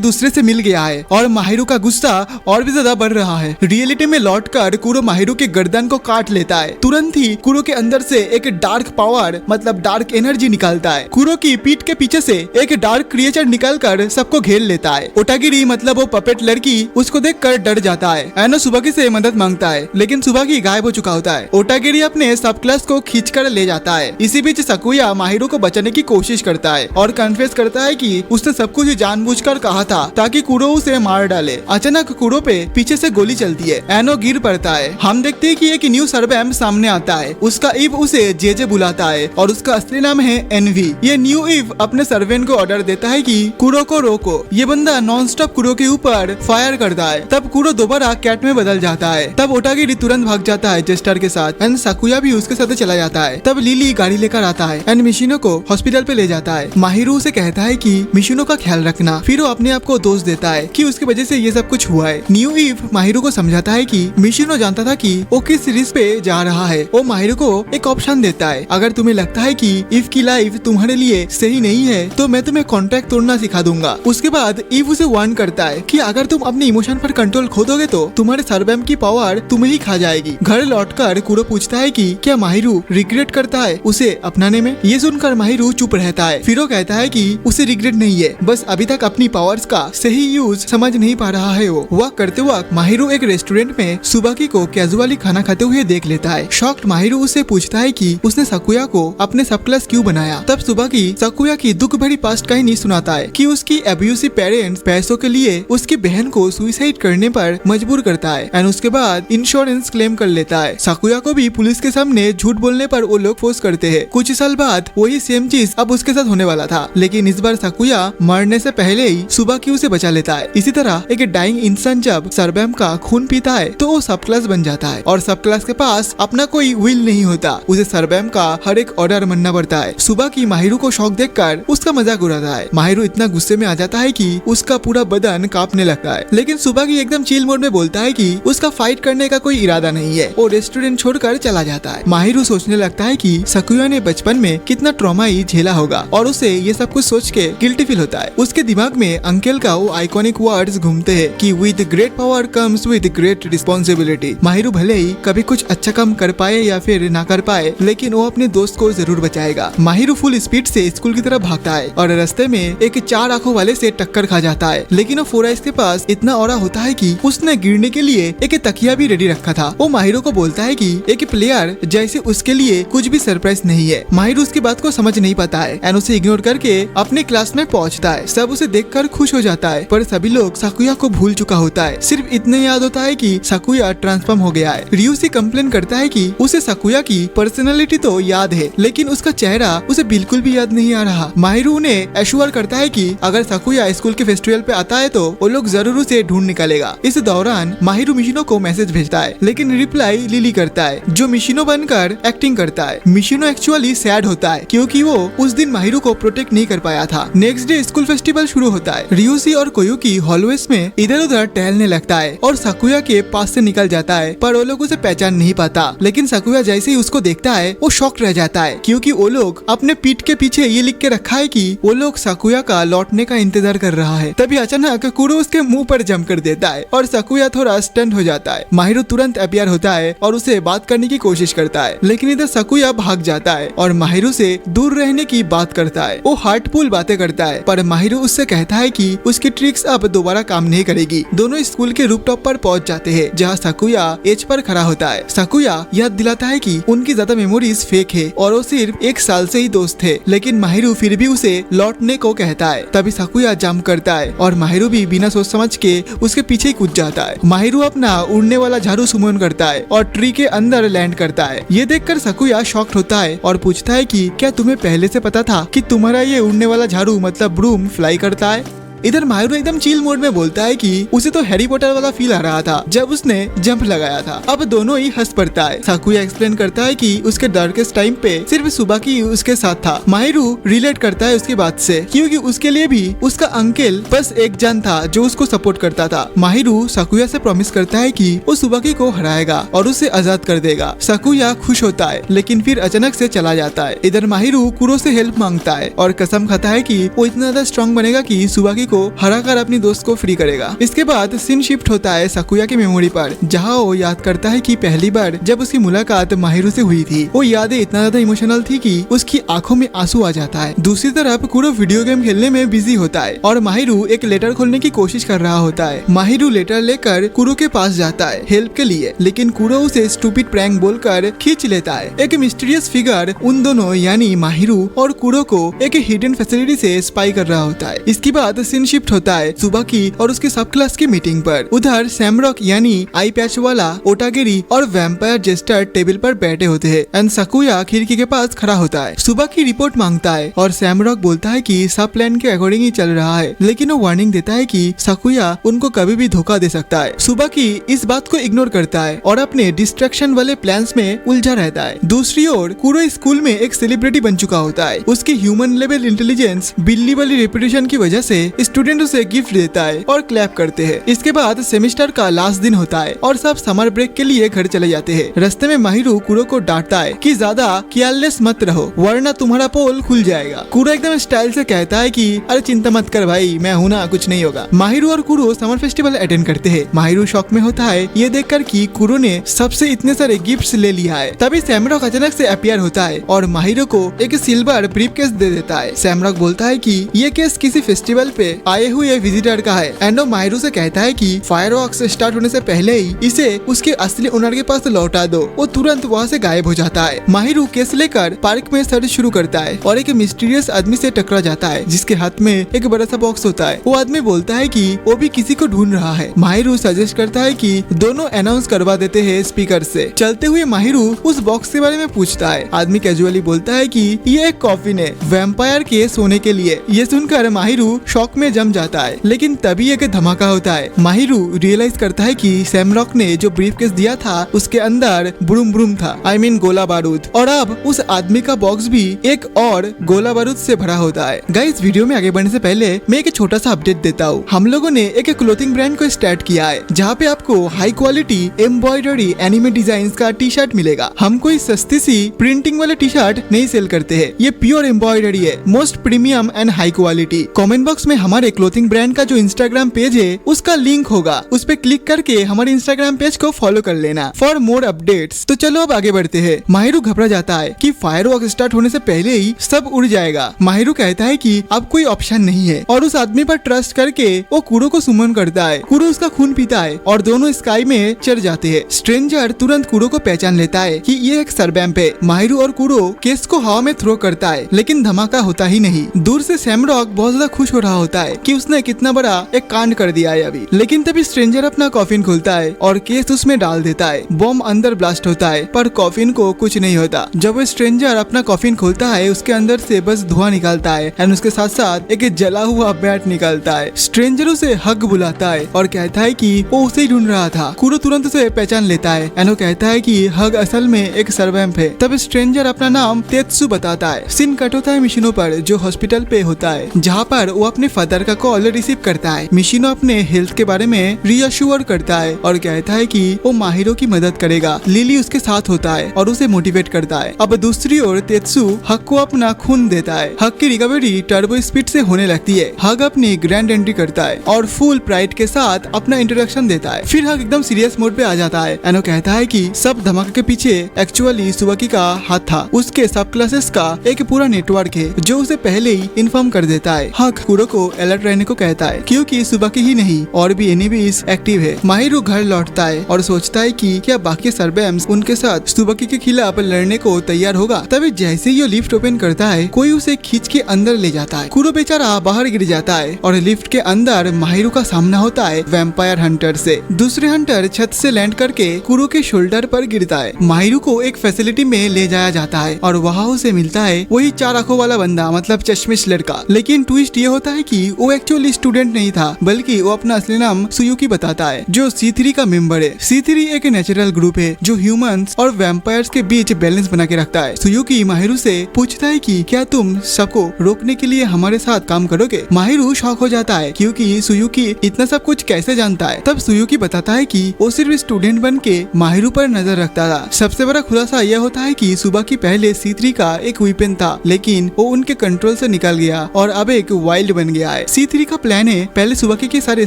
दूसरे से मिल गया है और माहिरू का गुस्सा और भी ज्यादा बढ़ रहा है। रियलिटी में लौटकर कुरो माहिरू के गर्दन को काट लेता है। तुरंत ही कुरो के अंदर से एक डार्क पावर मतलब डार्क एनर्जी निकलता है। कुरो की पीठ के पीछे से एक डार्क क्रिएचर निकलकर सबको घेर लेता है। ओटागिरी मतलब वो पपेट लड़की उसको देखकर डर जाता है। एनो सुबाकी से मदद मांगता है लेकिन सुबाकी गायब हो चुका होता है। ओटागिरी अपने सब क्लास को खींचकर ले जाता है। इसी बीच सकुया माहिरू को बचाने की कोशिश करता है और कन्फेस करता है कि उसने सब कुछ जानबूझकर कहा था ताकि कुरो उसे मार डाले। अचानक कुरो पे पीछे से गोली चलती है। एनो गिर पड़ता है। हम देखते हैं कि एक न्यू सर्वेम सामने आता है। उसका इव उसे जे बुलाता है और उसका असली नाम है एनवी। ये न्यू इव अपने सर्वेंट को ऑर्डर देता है कि कुरो को रोको। ये बंदा नॉन स्टॉप कुरो के ऊपर फायर करता है। तब कुरो दोबारा कैट में बदल जाता है। तब ओटागिरी तुरंत भाग जाता है जेस्टर के साथ एंड सकुया भी उसके साथ चला जाता है। तब लिली गाड़ी लेकर आता है एंड मिशिनो को हॉस्पिटल पे ले जाता है। माहिरू उसे कहता है कि मिशिनो का ख्याल रखना। फिर वो अपने आप को दोष देता है कि उसकी वजह से ये सब कुछ हुआ है। न्यू इव माहिरू को समझाता है कि मिशिनो जानता था कि वो किस रिस्क पे जा रहा है। वो माहिरू को एक ऑप्शन देता है, अगर तुम्हें लगता है कि इव की लाइफ तुम्हारे लिए सही नहीं है तो मैं तुम्हें कॉन्ट्रैक्ट तोड़ना सिखा दूंगा। उसके बाद इव उसे वार्न करता है कि अगर तुम अपने इमोशन पर कंट्रोल खो दोगे तो तुम्हारे सर्वेम की पावर तुम्हें ही खा जाएगी। घर लौटकर कुरो पूछता है कि क्या माहिरू रिग्रेट करता है उसे अपनाने में। ये सुनकर माहिरू चुप रहता है। फिर वो कहता है कि उसे रिग्रेट नहीं है, बस अभी तक अपनी पावर्स का सही यूज समझ नहीं पा रहा है। वो वह करते वक्त माहिरू एक रेस्टोरेंट में सुबाकी को कैजुअली खाना खाते हुए देख लेता है। शॉक्ड माहिरू उससे पूछता है कि उसने सकुया को अपने सब क्लास क्यों बनाया। तब सुबाकी सकुया की दुख भरी पास्ट कहानी सुनाता है कि उसकी एब्यूसिव पेरेंट्स पैसों के लिए उसकी बहन को सुसाइड करने पर मजबूर करता है एंड उसके बाद इंश्योरेंस क्लेम कर लेता है। सकुया को भी पुलिस के सामने झूठ बोलने पर वो लोग फोर्स करते हैं। कुछ साल बाद वही सेम चीज अब उसके साथ होने वाला था, लेकिन इस बार सकुया मरने से पहले ही सुबाकी उसे बचा लेता है। इसी तरह एक डाइंग इंसान जब सर्वेम का खून पीता है तो वो सब क्लास बन जाता है और सब क्लास के पास अपना कोई विल नहीं होता। उसे सर्वेम का हर एक ऑर्डर मानना पड़ता है। सुबाकी माहिरू को शौक देखकर उसका मजाक उड़ाता है। माहिरू इतना गुस्से में आ जाता है कि उसका पूरा बदन कांपने लगता है, लेकिन सुबाकी एकदम चिल मोड में बोलता है कि उसका फाइट करने का कोई इरादा नहीं है। वो रेस्टोरेंट छोड़कर चला जाता है। माहिरू सोचने लगता है कि सकुया ने बचपन में कितना ट्रॉमा ही झेला होगा और उसे ये सब कुछ सोच के गिल्टी फील होता है। उसके दिमाग में अंकल का वो आइकॉनिक वर्ड्स घूमते हैं कि with great power comes with great responsibility. Mahiru भले ही कभी कुछ अच्छा काम कर पाए या फिर ना कर पाए, लेकिन वो अपने दोस्त को जरूर बचाएगा। माहिरू फुल स्पीड से स्कूल की तरफ भागता है और रास्ते में एक 4 आंखों वाले से टक्कर खा जाता है, लेकिन वो 4 आइज के पास इतना ऑरा होता है कि उसने गिरने के लिए एक तकिया भी रेडी रखा था। वो माहिरू को बोलता है कि एक प्लेयर जैसे उसके लिए कुछ भी सरप्राइज नहीं है। माहिरू उसकी बात को समझ नहीं पाता है एंड उसे इग्नोर करके अपने क्लास में पहुंचता है। सब उसे देखकर खुश हो जाता है, पर सभी लोग सकुया को भूल चुका होता है। सिर्फ इतने याद होता है कि कि सकुया ट्रांसफॉर्म हो गया है। रियूसी कंप्लेन करता है कि उसे सकुया की पर्सनालिटी तो याद है लेकिन उसका चेहरा उसे बिल्कुल भी याद नहीं आ रहा। माहिरू उन्हें एश्योर करता है कि अगर सकुया स्कूल के फेस्टिवल पे आता है तो वो लोग जरूर उसे ढूंढ निकालेगा। इस दौरान माहिरू मिशिनो को मैसेज भेजता है लेकिन रिप्लाई लिली करता है जो मिशिनो बनकर एक्टिंग करता है। मिशिनो एक्चुअली सैड होता है क्योंकि वो उस दिन माहिरू को प्रोटेक्ट नहीं कर पाया था। नेक्स्ट डे स्कूल फेस्टिवल शुरू होता है। रियूसी और कोयुकी हॉलवेज में इधर उधर टहलने लगता है और सकुया के पास से निकल जाता है पर वो लोग उसे पहचान नहीं पाता। लेकिन सकुया जैसे ही उसको देखता है वो शॉक रह जाता है क्योंकि वो लोग अपने पीठ के पीछे ये लिख के रखा है कि वो लोग सकुया का लौटने का इंतजार कर रहा है। तभी अचानक कुरो उसके मुंह पर जंप कर देता है और सकुया थोड़ा स्टन हो जाता है। माहिरू तुरंत अपीयर होता है और उसे बात करने की कोशिश करता है लेकिन इधर सकुया भाग जाता है और माहिरू से दूर रहने की बात करता है। वो हार्टफुल बातें करता है पर माहिरू उससे कहता है कि उसकी ट्रिक्स अब दोबारा काम नहीं करेगी। दोनों स्कूल के रूफटॉप पर पहुंच जाते हैं जहां सकुया एज पर खड़ा होता है। सकुया याद दिलाता है कि उनकी ज्यादा मेमोरीज फेक है और वो सिर्फ एक साल से ही दोस्त थे लेकिन माहिरू फिर भी उसे लौटने को कहता है। तभी सकुया जंप करता है और माहिरू भी बिना सोच समझ के उसके पीछे ही कूद जाता है। माहिरू अपना उड़ने वाला झाड़ू सुमन करता है और ट्री के अंदर लैंड करता है। ये देखकर सकुया शॉक्ड होता है और पूछता है कि क्या तुम्हें पहले से पता था कि तुम्हारा ये उड़ने वाला झाड़ू मतलब ब्रूम फ्लाई करता है। इधर माहिरू एकदम चिल मोड में बोलता है कि उसे तो हैरी पॉटर वाला फील आ रहा था जब उसने जंप लगाया था। अब दोनों ही हंस पड़ता है। सकुया एक्सप्लेन करता है कि उसके डार्केस्ट टाइम पे सिर्फ सुबाकी उसके साथ था। माहिरू रिलेट करता है उसकी बात से क्योंकि उसके लिए भी उसका अंकल बस एक जन था जो उसको सपोर्ट करता था। माहिरू सकुया से प्रॉमिस करता है कि वो सुबाकी को हराएगा और उसे आजाद कर देगा। सकुया खुश होता है लेकिन फिर अचानक से चला जाता है। इधर माहिरू कुरो से हेल्प मांगता है और कसम खाता है कि वो इतना ज्यादा स्ट्रॉन्ग बनेगा कि सुबाकी को हराकर अपनी दोस्त को फ्री करेगा। इसके बाद सीन शिफ्ट होता है सकुया की मेमोरी पर जहां वो याद करता है कि पहली बार जब उसकी मुलाकात माहिरू से हुई थी वो यादें इतना ज्यादा इमोशनल थी कि उसकी आंखों में आंसू आ जाता है। दूसरी तरफ कुरो वीडियो गेम खेलने में बिजी होता है और माहिरू एक लेटर खोलने की कोशिश कर रहा होता है। माहिरू लेटर लेकर कुरो के पास जाता है हेल्प के लिए लेकिन कुरो उसे स्टूपिड प्रैंक बोलकर खींच लेता है। एक मिस्टीरियस फिगर उन दोनों यानी माहिरू और कुरो को एक हिडन फैसिलिटी से स्पाई कर रहा होता है। इसके बाद सीन शिफ्ट होता है सुबाकी और उसके सब क्लास की मीटिंग पर। उधर सैमरॉक यानी आई पैच वाला ओटागेरी और वैम्पायर जेस्टर टेबल पर बैठे होते हैं एंड सकुया खिड़की के पास खड़ा होता है। सुबाकी रिपोर्ट मांगता है और सैमरॉक बोलता है कि सब प्लान के अकॉर्डिंग ही चल रहा है लेकिन वो वार्निंग देता है कि सकुया उनको कभी भी धोखा दे सकता है। सुबाकी इस बात को इग्नोर करता है और अपने डिस्ट्रैक्शन वाले प्लान्स में उलझा रहता है। दूसरी ओर कुरो स्कूल में एक सेलिब्रिटी बन चुका होता है। उसकी ह्यूमन लेवल इंटेलिजेंस बिल्ली वाली रेपुटेशन की वजह से स्टूडेंट उसे गिफ्ट देता है और क्लैप करते हैं। इसके बाद सेमेस्टर का लास्ट दिन होता है और सब समर ब्रेक के लिए घर चले जाते हैं। रास्ते में माहिरू कुरो को डांटता है कि ज्यादा केयरलेस मत रहो वरना तुम्हारा पोल खुल जाएगा। कुरो एकदम स्टाइल से कहता है कि अरे चिंता मत कर भाई मैं हूं ना कुछ नहीं होगा। माहिरू और कुरो समर फेस्टिवल अटेंड करते हैं। माहिरू शॉक में होता है ये देखकर कि कुरो ने सबसे इतने सारे गिफ्ट्स ले लिया है। तभी सैमरॉक अचानक से अपीयर होता है और माहिरू को एक सिल्वर ब्रीफकेस दे देता है। सैमरॉक बोलता है कि ये केस किसी फेस्टिवल पे आए हुए विजिटर का है एंड माहिरू से कहता है कि फायरवर्क्स स्टार्ट होने से पहले ही इसे उसके असली ओनर के पास लौटा दो। वो तुरंत वहाँ से गायब हो जाता है। माहिरू केस लेकर पार्क में सर्च शुरू करता है और एक मिस्टीरियस आदमी से टकरा जाता है जिसके हाथ में एक बड़ा सा बॉक्स होता है। वो आदमी बोलता है कि वो भी किसी को ढूंढ रहा है। माहिरू सजेस्ट करता है कि दोनों अनाउंस करवा देते हैं स्पीकर से। चलते हुए माहिरू उस बॉक्स के बारे में पूछता है। आदमी कैजुअली बोलता है कि ये एक कॉफिन है वैम्पायर के सोने के लिए। ये सुनकर माहिरू शॉक में जम जाता है लेकिन तभी एक धमाका होता है। माहिरू रियलाइज करता है कि सैमरॉक ने जो ब्रीफकेस दिया था उसके अंदर ब्रूम ब्रूम था I mean गोला बारूद और अब उस आदमी का बॉक्स भी एक और गोला बारूद से भरा होता है। गाइस वीडियो में आगे बढ़ने से पहले मैं एक छोटा सा अपडेट देता हूँ। हम लोगों ने एक क्लोथिंग ब्रांड को स्टार्ट किया है जहाँ पे आपको high quality embroidery anime design का टी शर्ट मिलेगा। हम कोई सस्ती सी प्रिंटिंग वाले टी शर्ट नहीं सेल करते हैं। ये प्योर एम्ब्रॉयडरी है most premium and high quality. Comment box में हमारे क्लोथिंग ब्रांड का जो इंस्टाग्राम पेज है उसका लिंक होगा उस पे क्लिक करके हमारे इंस्टाग्राम पेज को फॉलो कर लेना फॉर मोर अपडेट्स। तो चलो अब आगे बढ़ते हैं। माहिरू घबरा जाता है कि फायरवर्क स्टार्ट होने से पहले ही सब उड़ जाएगा। माहिरू कहता है कि अब कोई ऑप्शन नहीं है और उस आदमी पर ट्रस्ट करके वो कुरो को सुमन करता है। कुरो उसका खून पीता है और दोनों स्काई में चढ़ जाते हैं। स्ट्रेंजर तुरंत कुरो को पहचान लेता है कि ये एक सरबैम्प है। माहिरू और कुरो केस को हवा में थ्रो करता है लेकिन धमाका होता ही नहीं। दूर से सैमरॉक बहुत ज्यादा खुश हो रहा होता होता है कि उसने कितना बड़ा एक कांड कर दिया है अभी। लेकिन तभी स्ट्रेंजर अपना कॉफिन खोलता है और केस उसमें डाल देता है। बॉम्ब अंदर ब्लास्ट होता है पर कॉफिन को कुछ नहीं होता। जब वो स्ट्रेंजर अपना कॉफिन खोलता है उसके अंदर से बस धुआं निकालता है एंड उसके साथ साथ एक जला हुआ बैट निकालता है। स्ट्रेंजर उसे हग बुलाता है और कहता है कि वो उसे ही ढूंढ रहा था। कुरो तुरंत उसे पहचान लेता है एंड वो कहता है कि हग असल में एक सर्वैम्प है। तब स्ट्रेंजर अपना नाम तेत्सु बताता है। सीन कट होता है मिशिनो पर जो हॉस्पिटल पे होता है, जहाँ पर वो अपने फादर का कॉल रिसीव करता है। मिशिनो अपने हेल्थ के बारे में रिअश्योर करता है और कहता है कि वो माहिरो की मदद करेगा। लिली उसके साथ होता है और उसे मोटिवेट करता है। अब दूसरी ओर तेत्सु हग को अपना खून देता है। हग की रिकवरी टर्बो स्पीड से होने लगती है। हग अपनी ग्रैंड एंट्री करता है और फुल प्राइड के साथ अपना इंट्रोडक्शन देता है। फिर हग एकदम सीरियस मोड पे आ जाता है एंड वो कहता है कि सब धमाके के पीछे एक्चुअली सुबाकी का हाथ था। उसके सब क्लासेस का एक पूरा नेटवर्क है जो उसे पहले ही इन्फॉर्म कर देता है। हग कुरो को अलर्ट रहने को कहता है क्योंकि सुबाकी ही नहीं और भी एनिमीज एक्टिव है। माहिरो घर लौटता है और सोचता है कि क्या बाकी सर्वैम्प्स उनके साथ सुबाकी के खिलाफ लड़ने को तैयार होगा। तभी जैसे ही लिफ्ट ओपन करता है कोई उसे खींच के अंदर ले जाता है। कुरो बेचारा बाहर गिर जाता है और लिफ्ट के अंदर माहिरो का सामना होता है वैम्पायर हंटर से। दूसरे हंटर छत से लैंड करके कुरो के शोल्डर पर गिरता है। माहिरो को एक फैसिलिटी में ले जाया जाता है और वहाँ उसे मिलता है वही 4 आंखों वाला बंदा, मतलब चश्मिश लड़का। लेकिन ट्विस्ट ये होता है कि वो एक्चुअली स्टूडेंट नहीं था बल्कि वो अपना असली नाम सुयुकी बताता है जो C3 का मेंबर है। C3 एक नेचुरल ग्रुप है जो ह्यूमंस और वैम्पायर्स के बीच बैलेंस बना के रखता है। सुयुकी माहिरो से पूछता है कि क्या तुम सबको रोकने के लिए हमारे साथ काम करोगे। माहिरो शॉक हो जाता है क्योंकि सुयुकी इतना सब कुछ कैसे जानता है। तब सुयुकी बताता है कि वो सिर्फ स्टूडेंट बन के माहिरो पर नजर रखता था। सबसे बड़ा खुलासा यह होता है कि सुबाकी पहले C3 का एक वीपन था लेकिन वो उनके कंट्रोल से निकल गया और अब एक वाइल्ड बन गया है। C3 का प्लान है पहले सुबाकी के सारे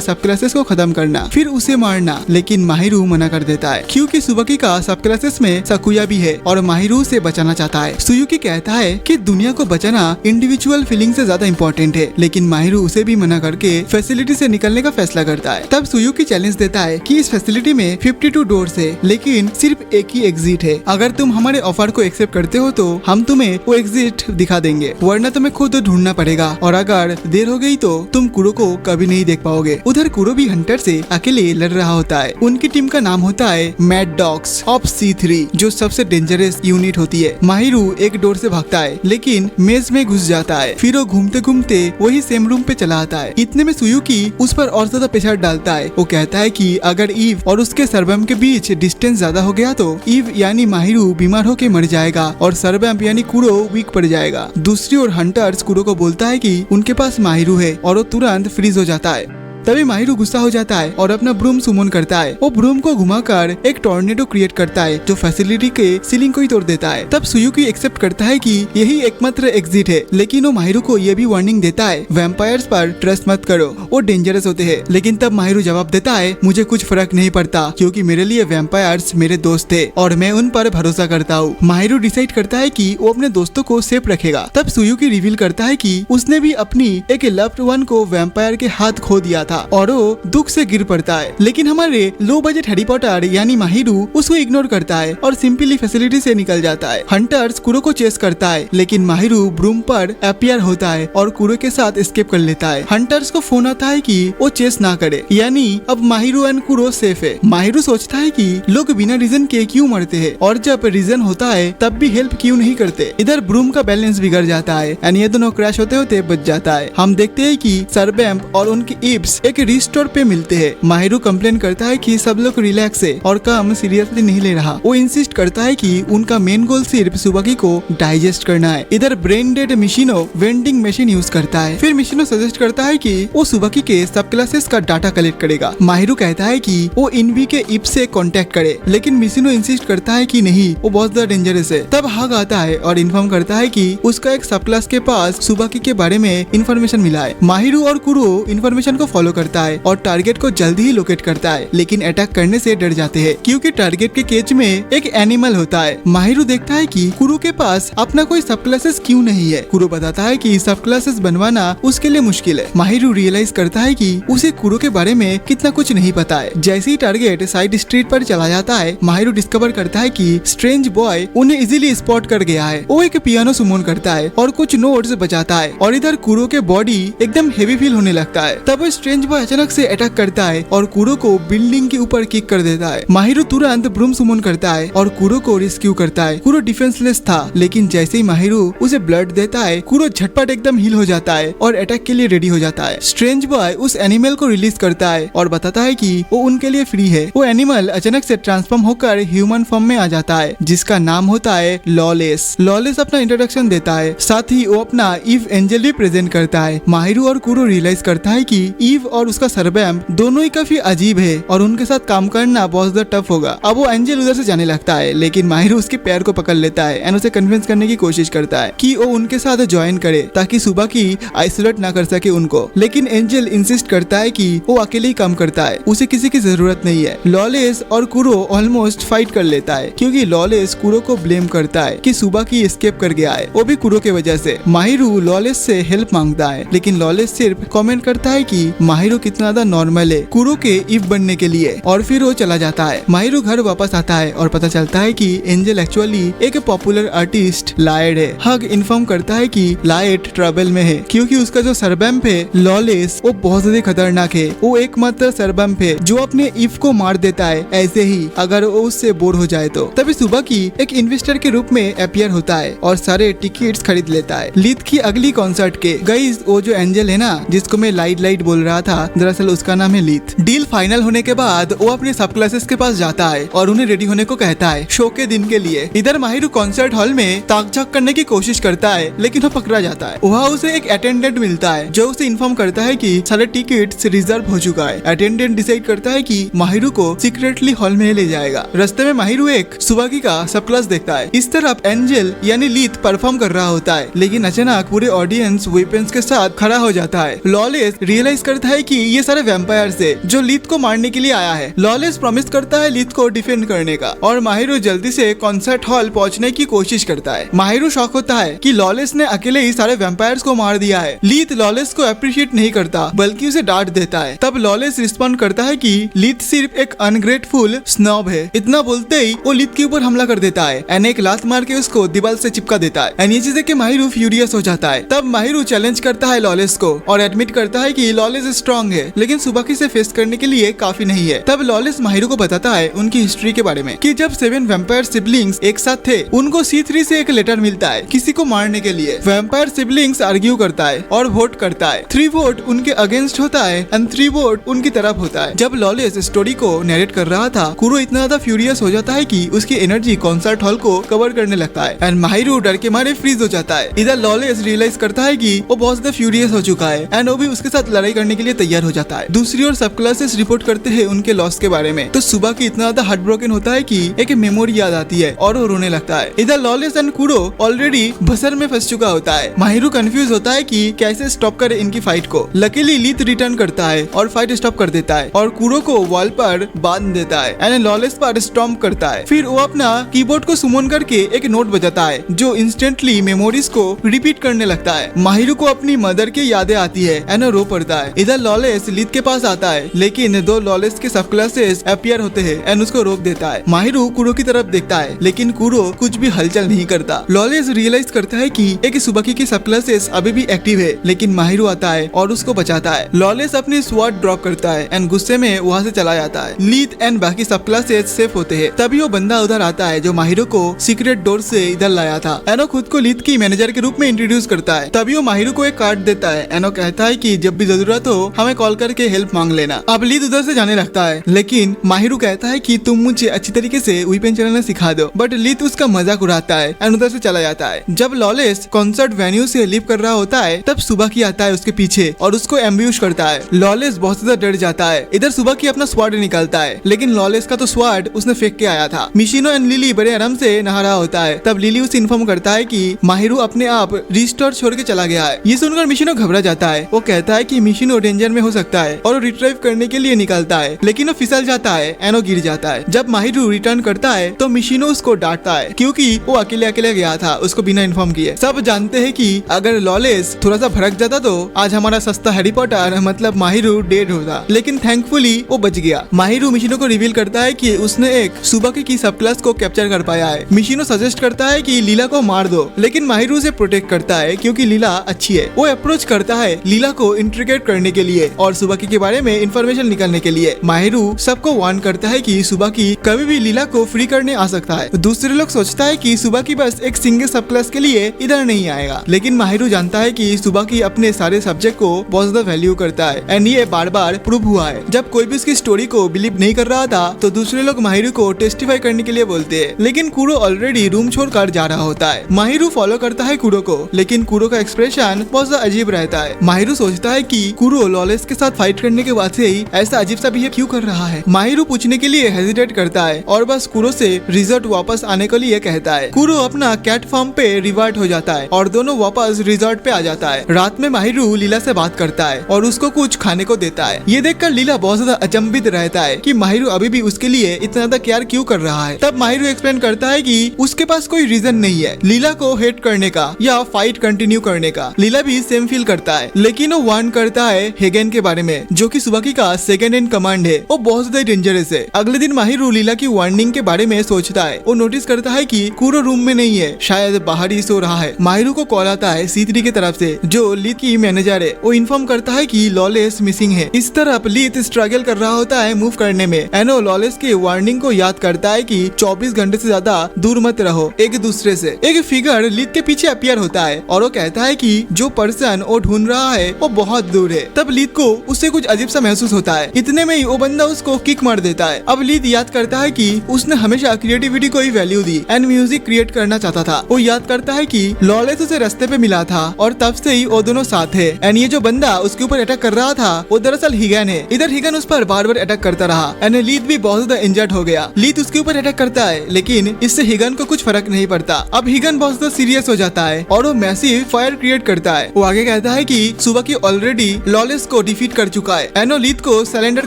सब क्लासेस को खत्म करना फिर उसे मारना, लेकिन माहिरो मना कर देता है क्योंकि सुबाकी का सब क्लासेस में सकुया भी है और माहिरो उसे बचाना चाहता है। सुयुकी कहता है कि दुनिया को बचाना इंडिविजुअल फीलिंग से ज्यादा इम्पोर्टेंट है, लेकिन माहिरो उसे भी मना करके फैसिलिटी से निकलने का फैसला करता है। तब सुयुकी चैलेंज देता है कि इस फैसिलिटी में 52 डोर्स है लेकिन सिर्फ एक ही एग्जिट है। अगर तुम हमारे ऑफर को एक्सेप्ट करते हो तो हम तुम्हें वो एग्जिट दिखा देंगे, वरना तुम्हें खुद ढूंढना पड़ेगा और अगर देर हो गई तो तुम कुरो को कभी नहीं देख पाओगे। उधर कुरो भी हंटर से अकेले लड़ रहा होता है। उनकी टीम का नाम होता है मैड डॉग्स ऑफ C3 जो सबसे डेंजरस यूनिट होती है। माहिरो एक डोर से भागता है लेकिन मेज में घुस जाता है। फिर वो घूमते घूमते वही सेम रूम पे चला आता है। इतने में सुयुकी उस पर और ज्यादा प्रेशर डालता है। वो कहता है कि अगर ईव और उसके सर्वैम्प के बीच डिस्टेंस ज्यादा हो गया तो ईव यानी माहिरो बीमार होके मर जाएगा और सर्वैम्प यानी कुरो वीक पड़ जाएगा। दूसरी ओर हंटर्स कुरो को बोलता है कि उनके पास माहिरो है और वो तुरंत फ्रीज हो जाता है। तभी माहिरो गुस्सा हो जाता है और अपना ब्रूम सुमन करता है। वो ब्रूम को घुमाकर एक टॉर्नेडो क्रिएट करता है जो फैसिलिटी के सीलिंग को ही तोड़ देता है। तब सुयुकी एक्सेप्ट करता है कि यही एकमात्र एग्जिट है, लेकिन वो माहिरो को यह भी वार्निंग देता है वैम्पायर्स पर ट्रस्ट मत करो, वो डेंजरस होते हैं। लेकिन तब माहिरो जवाब देता है मुझे कुछ फर्क नहीं पड़ता क्योंकि मेरे लिए वैम्पायर्स मेरे दोस्त थे और मैं उन पर भरोसा करता हूँ। माहिरो डिसाइड करता है कि वो अपने दोस्तों को सेफ रखेगा। तब सुयुकी रिवील करता है कि उसने भी अपनी एक लव्ड वन को वैम्पायर के हाथ खो दिया था और वो दुख से गिर पड़ता है। लेकिन हमारे लो बजट हैरी पॉटर यानी माहिरो उसको इग्नोर करता है और सिंपली फैसिलिटी से निकल जाता है। हंटर्स कुरो को चेस करता है लेकिन माहिरो ब्रूम पर अपीयर होता है और कुरो के साथ एस्केप कर लेता है। हंटर्स को फोन आता है कि वो चेस ना करे, यानी अब माहिरो एंड कुरो सेफ है। माहिरो सोचता है कि लोग बिना रीजन के क्यों मरते हैं और जब रीजन होता है तब भी हेल्प क्यों नहीं करते। इधर ब्रूम का बैलेंस बिगड़ जाता है एंड ये दोनों क्रैश होते होते बच जाता है। हम देखते हैं कि सर्वैम्प और उनकी इब्स एक रिस्टोर पे मिलते हैं। माहिरो कंप्लेन करता है कि सब लोग रिलैक्स है और काम सीरियसली नहीं ले रहा। वो इंसिस्ट करता है कि उनका मेन गोल सिर्फ सुबाकी को डाइजेस्ट करना है। इधर ब्रेन डेड मिशिनो वेंडिंग मशीन यूज करता है। फिर मिशिनो सजेस्ट करता है कि वो सुबाकी के सब क्लासेस का डाटा कलेक्ट करेगा। माहिरो कहता है कि वो इनवी के इब से कांटेक्ट करे, लेकिन मिशिनो इंसिस्ट करता है कि नहीं, वो बहुत ज्यादा डेंजरस है। तब हग आता है और इन्फॉर्म करता है कि उसका एक सब क्लास के पास सुबाकी के बारे में इंफॉर्मेशन मिला है। माहिरो और कुरो इंफॉर्मेशन को फॉलो करता है और टारगेट को जल्दी ही लोकेट करता है, लेकिन अटैक करने से डर जाते हैं क्योंकि टारगेट के केज में एक एनिमल होता है। माहिरू देखता है कि कुरो के पास अपना कोई सब क्लासेस क्यों नहीं है। कुरो बताता है कि सब क्लासेस बनवाना उसके लिए मुश्किल है। माहिरू रियलाइज करता है कि उसे कुरो के बारे में कितना कुछ नहीं पता है। जैसे ही टारगेट साइड स्ट्रीट पर चला जाता है, माहिरू डिस्कवर करता है कि स्ट्रेंज बॉय उन्हें इजीली स्पॉट कर गया है। वो एक पियानो सुमोन करता है और कुछ नोट्स बजाता है और इधर कुरो के बॉडी एकदम हेवी फील होने लगता है। तब वो स्ट्रेंज बॉय अचानक से अटैक करता है और कुरो को बिल्डिंग के ऊपर किक कर देता है। माहिरू तुरंत ब्रूम सुमोन करता है और कुरो को रेस्क्यू करता है। कुरो डिफेंसलेस था, लेकिन जैसे ही माहिरू उसे ब्लड देता है, कुरो झटपट एकदम हील हो जाता है और अटैक के लिए रेडी हो जाता है। स्ट्रेंज बॉय उस एनिमल को रिलीज करता है और बताता है कि वो उनके लिए फ्री है। वो एनिमल अचानक से ट्रांसफॉर्म होकर ह्यूमन फॉर्म में आ जाता है, जिसका नाम होता है लॉलेस। लॉलेस अपना इंट्रोडक्शन देता है, साथ ही वो अपना ईव एंजल भी प्रेजेंट करता है। माहिरू और कुरो रियलाइज करता है कि ईव और उसका सरबैम दोनों ही काफी अजीब है और उनके साथ काम करना बहुत ज्यादा टफ होगा। अब वो एंजल उधर से जाने लगता है, लेकिन माहिरू उसके पैर को पकड़ लेता है एंड उसे कन्विंस करने की कोशिश करता है कि वो उनके साथ ज्वाइन करे ताकि सुबह की आइसोलेट ना कर सके उनको। लेकिन एंजल इंसिस्ट करता है कि वो अकेले ही काम करता है, उसे किसी की जरूरत नहीं है। लॉलेस और कुरो ऑलमोस्ट फाइट कर लेता है क्योंकि लॉलेस कुरो को ब्लेम करता है कि सुबह की एस्केप कर गया है, वो भी कुरो के वजह से। माहिरू लॉलेस से हेल्प मांगता है, लेकिन लॉलेस सिर्फ कमेंट करता है कि माहिरू कितना ज्यादा नॉर्मल है कुरो के ईव बनने के लिए, और फिर वो चला जाता है। माहिरू घर वापस आता है और पता चलता है कि एंजल एक्चुअली एक पॉपुलर आर्टिस्ट लायड है। हग इन्फॉर्म करता है कि लायड ट्रबल में है क्योंकि उसका जो सरबैम्प है लॉलेस वो बहुत ज्यादा खतरनाक है। वो एकमात्र सरबैम्प है जो अपने ईव को मार देता है ऐसे ही अगर वो उससे बोर हो जाए तो। तभी सुबह की एक इन्वेस्टर के रूप में अपीयर होता है और सारे टिकट्स खरीद लेता है लीथ की अगली कॉन्सर्ट के। गाइस, वो जो एंजल है ना जिसको मैं लाइट बोल रहा था, दरअसल उसका नाम है लीथ। डील फाइनल होने के बाद वो अपने सब क्लासेस के पास जाता है और उन्हें रेडी होने को कहता है शो के दिन के लिए। इधर माहिरू कॉन्सर्ट हॉल में ताक झाक करने की कोशिश करता है, लेकिन वो पकड़ा जाता है। वहाँ उसे एक अटेंडेंट मिलता है जो उसे इन्फॉर्म करता है कि सारे टिकट्स रिजर्व हो चुका है। अटेंडेंट डिसाइड करता है कि माहिरू को सीक्रेटली हॉल में ले जाएगा। रास्ते में माहिरू एक सुबाकी का सब क्लास देखता है। इस तरफ एंजल यानी लीथ परफॉर्म कर रहा होता है, लेकिन अचानक पूरे ऑडियंस वेपन्स के साथ खड़ा हो जाता है। लॉलेस रियलाइज करता है कि ये सारे वैम्पायर्स है जो लीथ को मारने के लिए आया है। लॉलेस प्रॉमिस करता है लीथ को डिफेंड करने का और माहिरू जल्दी से कॉन्सर्ट हॉल पहुंचने की कोशिश करता है। माहिरू शॉक होता है कि लॉलेस ने अकेले ही सारे वैम्पायर्स को मार दिया है। लीथ लॉलेस को अप्रिशिएट नहीं करता बल्कि उसे डांट देता है। तब लॉलेस रिस्पॉन्ड करता है कि लीथ सिर्फ एक अनग्रेटफुल स्नॉब है। इतना बोलते ही वो लीथ के ऊपर हमला कर देता है एंड एक लात मार के उसको दीवार से चिपका देता है। एंड ये चीज देख के माहिरू फ्यूरियस हो जाता है। तब माहिरू चैलेंज करता है लॉलेस को और एडमिट करता है कि लॉलेस स्ट्रॉन्ग है, लेकिन सुबाकी से फेस करने के लिए काफी नहीं है। तब लॉलेस माहिरू को बताता है उनकी हिस्ट्री के बारे में कि जब 7 वैम्पायर सिबलिंग्स एक साथ थे, उनको C3 से एक लेटर मिलता है किसी को मारने के लिए। वैम्पायर सिबलिंग्स आर्ग्यू करता है और वोट करता है। 3 वोट उनके अगेंस्ट होता है एंड 3 वोट उनकी तरफ होता है। जब लॉलेस स्टोरी को नरेट कर रहा था, कुरो इतना ज्यादा फ्यूरियस हो जाता है कि उसकी एनर्जी कॉन्सर्ट हॉल को कवर करने लगता है एंड माहिरू डर के मारे फ्रीज हो जाता है। इधर लॉलेस रियलाइज करता है कि वो बहुत ज्यादा फ्यूरियस हो चुका है एंड वो भी उसके साथ लड़ाई करने के लिए तैयार हो जाता है। दूसरी ओर सब क्लासेस रिपोर्ट करते हैं उनके लॉस के बारे में, तो सुबह की इतना ज्यादा हार्ट ब्रोकन होता है कि एक मेमोरी याद आती है और वो रोने लगता है। इधर लॉलेस एंड कुरो ऑलरेडी भसर में फंस चुका होता है। माहिरू कंफ्यूज होता है कि कैसे स्टॉप करे इनकी फाइट को। लकीली लीथ रिटर्न करता है और फाइट स्टॉप कर देता है और कुरो को वॉल पर बांध देता है एंड लॉलेस पर स्टॉम्प करता है। फिर वो अपना कीबोर्ड को सुमन करके एक नोट बजाता है जो इंस्टेंटली मेमोरीज को रिपीट करने लगता है। माहिरू को अपनी मदर की यादें आती है एंड रो पड़ता है। इधर लॉलेस लीथ के पास आता है, लेकिन 2 लॉलेस के सब क्लासेस अपीयर होते हैं एंड उसको रोक देता है। माहिरू कुरो की तरफ देखता है, लेकिन कुरो कुछ भी हलचल नहीं करता। लॉलेस रियलाइज करता है कि एक सुबाकी की सब क्लासेस अभी भी एक्टिव है, लेकिन माहिरू आता है और उसको बचाता है। लॉलेस अपनी स्वॉर्ड ड्रॉप करता है एंड गुस्से में वहाँ से चला जाता है। लीथ एंड बाकी सब क्लासेस सेफ होते हैं। तभी वो बंदा उधर आता है जो माहिरू को सीक्रेट डोर से इधर लाया था। एनो खुद को लीथ की मैनेजर के रूप में इंट्रोड्यूस करता है। तभी वो माहिरू को एक कार्ड देता है। एनो कहता है कि जब भी जरूरत हो हमें कॉल करके हेल्प मांग लेना। अब लीथ उधर से जाने लगता है, लेकिन माहिरू कहता है कि तुम मुझे अच्छी तरीके से वेपन चलाना सिखा दो, बट लीथ उसका मजाक उड़ाता है एंड उधर से चला जाता है। जब लॉलेस कॉन्सर्ट वेन्यू से लीव कर रहा होता है, तब सुबाकी आता है उसके पीछे और उसको एम्ब्यूश करता है। लॉलेस बहुत ज्यादा डर जाता है। इधर सुबाकी अपना स्वॉर्ड निकालता है, लेकिन लॉलेस का तो स्वॉर्ड उसने फेंक के आया था। मिशिनो एंड लिली बड़े आराम से नहा रहा होता है। तब लिली उसे इन्फॉर्म करता है कि माहिरू अपने आप रिस्टोर छोड़ के चला गया है। ये सुनकर मिशिनो घबरा जाता है। वो कहता है कि मिशिनो डेंजर डेंजर में हो सकता है और रिट्राइव करने के लिए निकलता है, लेकिन वो फिसल जाता है एंड वो गिर जाता है। जब माहिरू रिटर्न करता है तो मिशिनो उसको डांटता है क्योंकि वो अकेले अकेले गया था उसको बिना इन्फॉर्म किए। सब जानते हैं कि अगर लॉलेस थोड़ा सा भड़क जाता तो आज हमारा सस्ता हैरी पॉटर मतलब माहिरू डेड होता, लेकिन थैंकफुली वो बच गया। माहिरू मिशिनो को रिवील करता है कि उसने एक सुबाकी की सब क्लास को कैप्चर कर पाया है। मिशिनो सजेस्ट करता है कि लीला को मार दो, लेकिन माहिरू उसे प्रोटेक्ट करता है क्योंकि लीला अच्छी है। वो अप्रोच करता है लीला को इंट्रीगेट करने के लिए और सुबाकी के बारे में इंफॉर्मेशन निकालने के लिए। माहिरू सबको वार्न करता है कि सुबाकी कभी भी लीला को फ्री करने आ सकता है। दूसरे लोग सोचता है कि सुबाकी बस एक सिंगल सब क्लास के लिए इधर नहीं आएगा, लेकिन माहिरू जानता है कि सुबाकी अपने सारे सब्जेक्ट को बहुत ज्यादा वैल्यू करता है एंड ये बार बार प्रूव हुआ है। जब कोई भी उसकी स्टोरी को बिलीव नहीं कर रहा था तो दूसरे लोग माहिरू को टेस्टिफाई करने के लिए बोलते हैं, लेकिन कुरो ऑलरेडी रूम छोड़कर जा रहा होता है। माहिरू फॉलो करता है कुरो को, लेकिन कुरो का एक्सप्रेशन बहुत ज्यादा अजीब रहता है। माहिरू सोचता है कि कुरो लॉलेस के साथ फाइट करने के बाद से ही ऐसा अजीब सा बिहेव क्यों कर रहा है। माहिरू पूछने के लिए हेजिटेट करता है और बस कुरो से रिजॉर्ट वापस आने के लिए कहता है। कुरो अपना कैट फार्म पे रिवर्ट हो जाता है और दोनों वापस रिजॉर्ट पे आ जाता है। रात में माहिरू लीला से बात करता है और उसको कुछ खाने को देता है। ये देखकर लीला बहुत ज्यादा अचंभित रहता है कि माहिरू अभी भी उसके लिए इतना ज्यादा केयर क्यों कर रहा है। तब माहिरू एक्सप्लेन करता है कि उसके पास कोई रीजन नहीं है लीला को हेट करने का या फाइट कंटिन्यू करने का। लीला भी सेम फील करता है, लेकिन वो वार्न करता है हेगेन के बारे में जो कि सुबाकी का सेकंड इन कमांड है। वो बहुत ज्यादा डेंजरस है। अगले दिन माहिरू लीला की वार्निंग के बारे में सोचता है। वो नोटिस करता है कि कुरो रूम में नहीं है, शायद बाहर ही सो रहा है। माहिरू को कॉल आता है C3 की तरफ से जो लीत की मैनेजर है। वो इन्फॉर्म करता है कि लॉलेस मिसिंग है। इस तरफ लीत स्ट्रगल कर रहा होता है मूव करने में। एनो लॉलेस के वार्निंग को याद करता है कि 24 घंटे से ज्यादा दूर मत रहो एक दूसरे से। एक फिगर लीत के पीछे अपीयर होता है और वो कहता है कि जो पर्सन वो ढूंढ रहा है वो बहुत दूर है। तब लीत को उससे कुछ अजीब सा महसूस होता है। इतने में ही वो बंदा उसको किक मार देता है। अब लीत याद करता है कि उसने हमेशा क्रिएटिविटी को ही वैल्यू दी एंड म्यूजिक क्रिएट करना चाहता था। वो याद करता है कि लॉलेस उसे रास्ते पे मिला था और तब से ही वो दोनों साथ है। एंड ये जो बंदा उसके ऊपर अटैक कर रहा था वो दरअसल हिगन है। इधर हिगन उस पर बार बार अटैक करता रहा एंड लीत भी बहुत ज्यादा इंजर्ड हो गया। लीत उसके ऊपर अटैक करता है, लेकिन इससे हिगन को कुछ फर्क नहीं पड़ता। अब हिगन बहुत ज्यादा सीरियस हो जाता है और वो मैसिव फायर क्रिएट करता है। वो आगे कहता है कि सुबाकी ऑलरेडी लॉलेस को डिफीट कर चुका है। एनो लीत को सरेंडर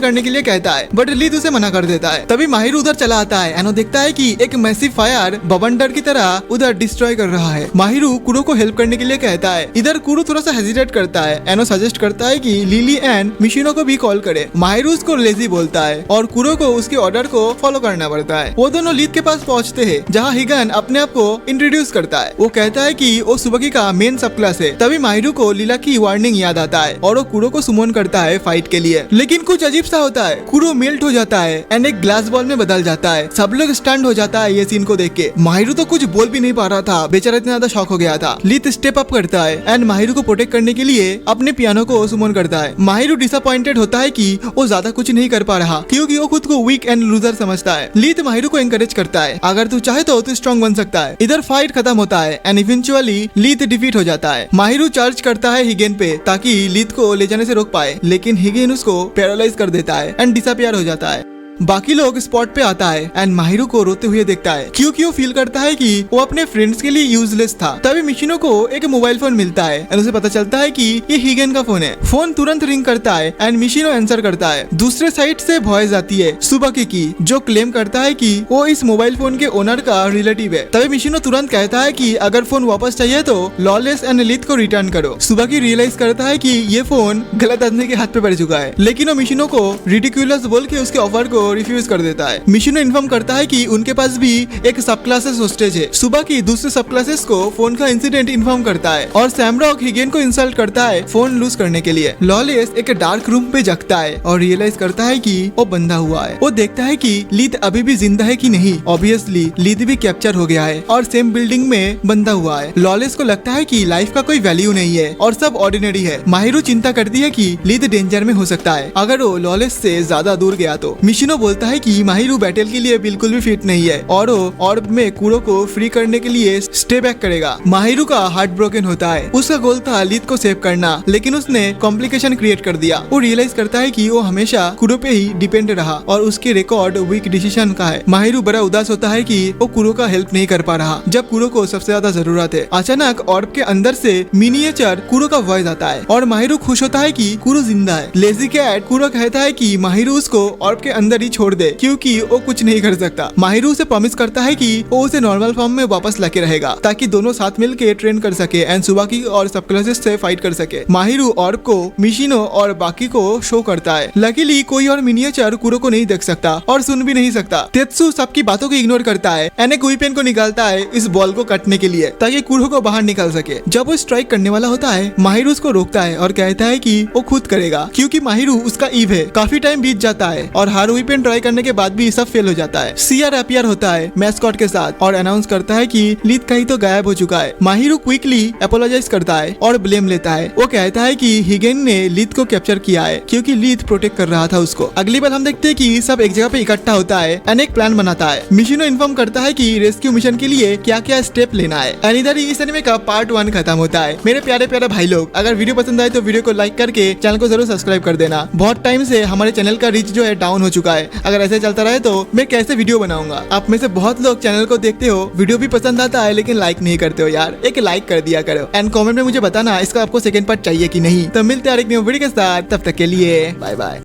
करने के लिए कहता है, बट लीत उसे मना कर देता है। तभी माहिरू उधर चला आता है। एनो देखता है कि एक मैसिव फायर बवंडर की तरह उधर डिस्ट्रॉय कर रहा है। माहिरू कुरो को हेल्प करने के लिए कहता है। इधर कुरो थोड़ा सा हेजिटेट करता है। एनो सजेस्ट करता है कि लिली एंड मिशिनो को भी कॉल करे। माहिरू उसको लेजी बोलता है और कुरो को उसके ऑर्डर को फॉलो करना पड़ता है। वो दोनों लीत के पास पहुंचते हैं जहाँ हिगन अपने आप को इंट्रोड्यूस करता है। वो कहता है कि वो सुबाकी का मेन सब क्लास है। तभी माहिरू को लीला की वार्निंग याद आता है और वो कुरो को सुमन करता है फाइट के लिए, लेकिन कुछ अजीब सा होता है। कुरो मेल्ट हो जाता है एंड एक ग्लास बॉल में बदल जाता है। सब लोग स्टंड हो जाता है ये सीन को देख के। माहिरू तो कुछ बोल भी नहीं पा रहा था, बेचारा इतना ज्यादा शॉक हो गया था। लीत स्टेप अप करता है एंड माहिरू को प्रोटेक्ट करने के लिए अपने पियानो को सुमन करता है। माहिरू डिसअपॉइंटेड होता है कि वो ज्यादा कुछ नहीं कर पा रहा क्योंकि वो खुद को वीक एंड लूजर समझता है। लीत माहिरू को एनकरेज करता है, अगर तू चाहे तो तू स्ट्रॉन्ग बन सकता है। इधर फाइट खत्म होता है एंड इवेंचुअली लीत डिफीट हो जाता है। माहिरू चार्ज करता है हिगेन पे ताकि लीत को ले जाने से रोक पाए, लेकिन हिगेन उसको पैरालाइज कर देता है एंड डिसअपियर हो जाता है। बाकी लोग स्पॉट पे आता है एंड माहिरू को रोते हुए देखता है क्योंकि वो फील करता है कि वो अपने फ्रेंड्स के लिए यूजलेस था। तभी मिशिनो को एक मोबाइल फोन मिलता है एंड उसे पता चलता है कि ये हिगेन का फोन है। फोन तुरंत रिंग करता है एंड मिशिनो आंसर करता है। दूसरे साइड से वॉइस आती है सुबाकी की जो क्लेम करता है कि वो इस मोबाइल फोन के ओनर का रिलेटिव है। तभी मिशिनो तुरंत कहता है कि अगर फोन वापस चाहिए तो लॉलेस एंड लीत को रिटर्न करो। सुबाकी रियलाइज करता है कि ये फोन गलत आदमी के हाथ पे पड़ चुका है, लेकिन वो मिशिनो को रिडिक्यूलस बोल के उसके ऑफर को रिफ्यूज कर देता है। मिशिनो इन्फॉर्म करता है कि उनके पास भी एक सब क्लासेस होस्टेज है। सुबाकी दूसरे सब क्लासेस को फोन का इंसिडेंट इन्फॉर्म करता है और सैमरॉक हिगेन को इंसल्ट करता है फोन लूज करने के लिए। लॉलेस एक डार्क रूम पे जगता है और रियलाइज करता है कि वो बंधा हुआ है। वो देखता है कि लीत अभी भी जिंदा है कि नहीं। ऑब्वियसली लीत भी कैप्चर हो गया है और सेम बिल्डिंग में बंधा हुआ है। लॉलेस को लगता है कि लाइफ का कोई वैल्यू नहीं है और सब ऑर्डिनरी है। माहिरू चिंता करती है कि लीत डेंजर में हो सकता है अगर वो लॉलेस से ज्यादा दूर गया तो। मिशिनो बोलता है कि माहिरू बैटल के लिए बिल्कुल भी फिट नहीं है और वो ऑर्ब में कुरो को फ्री करने के लिए स्टे बैक करेगा। माहिरू का हार्ट ब्रोकन होता है। उसका गोल था लीथ को सेव करना, लेकिन उसने कॉम्प्लिकेशन क्रिएट कर दिया। वो रियलाइज करता है कि वो हमेशा कुरो पे ही डिपेंड रहा और उसके रिकॉर्ड वीक डिसीजन का है। माहिरू बड़ा उदास होता है कि वो कुरो का हेल्प नहीं कर पा रहा जब कुरो को सबसे ज्यादा जरूरत है। अचानक ऑर्ब के अंदर से मिनिएचर कुरो का वॉइस आता है और माहिरू खुश होता है कि कुरो जिंदा है। लेजी कैट कुरो कहता है कि माहिरू उसको ऑर्ब के अंदर ही छोड़ दे क्योंकि वो कुछ नहीं कर सकता। माहिरू उसे प्रॉमिस करता है कि वो उसे नॉर्मल फॉर्म में वापस लाके रहेगा ताकि दोनों साथ मिलके ट्रेन कर सके एंड सुबाकी और सब क्लासेस से फाइट कर सके। माहिरू ऑर्ब को मिशिनो और बाकी को शो करता है। लकीली कोई और मिनिएचर कुरो को नहीं देख सकता और सुन भी नहीं सकता। तेत्सु सबकी बातों को इग्नोर करता है एंड एक वीपेन को निकालता है इस बॉल को काटने के लिए ताकि कुरो को बाहर निकाल सके। जब वो स्ट्राइक करने वाला होता है माहिरू उसको रोकता है और कहता है कि वो खुद करेगा क्योंकि माहिरू उसका ईव है। काफी टाइम बीत जाता है और हर वीपेन ट्राई करने के बाद भी सब फेल हो जाता है। सीआर अपीयर होता है मैस्कॉट के साथ और अनाउंस करता है कि लीथ कहीं तो गायब हो चुका है। माहिरू क्विकली अपोलोजाइज करता है और ब्लेम लेता है। वो कहता है कि हिगेन ने लीथ को कैप्चर किया है क्योंकि लीथ प्रोटेक्ट कर रहा था उसको। अगली बार हम देखते हैं कि सब एक जगह पे इकट्ठा होता है एंड एक प्लान बनाता है। मिशिनो इन्फॉर्म करता है कि रेस्क्यू मिशन के लिए क्या क्या स्टेप लेना है। एंड इधर ही इस एनिमे का पार्ट 1 खत्म होता है। मेरे प्यारे प्यारे भाई लोग, अगर वीडियो पसंद आए तो वीडियो को लाइक करके चैनल को जरूर सब्सक्राइब कर देना। बहुत टाइम से हमारे चैनल का रीच जो है डाउन हो चुका है। अगर ऐसे चलता रहे तो मैं कैसे वीडियो बनाऊंगा। आप में से बहुत लोग चैनल को देखते हो, वीडियो भी पसंद आता है लेकिन लाइक नहीं करते हो यार। एक लाइक कर दिया करो एंड कमेंट में मुझे बताना इसका आपको सेकंड पार्ट चाहिए कि नहीं। तो मिलते हैं एक न्यू वीडियो के साथ, तब तक के लिए बाय बाय।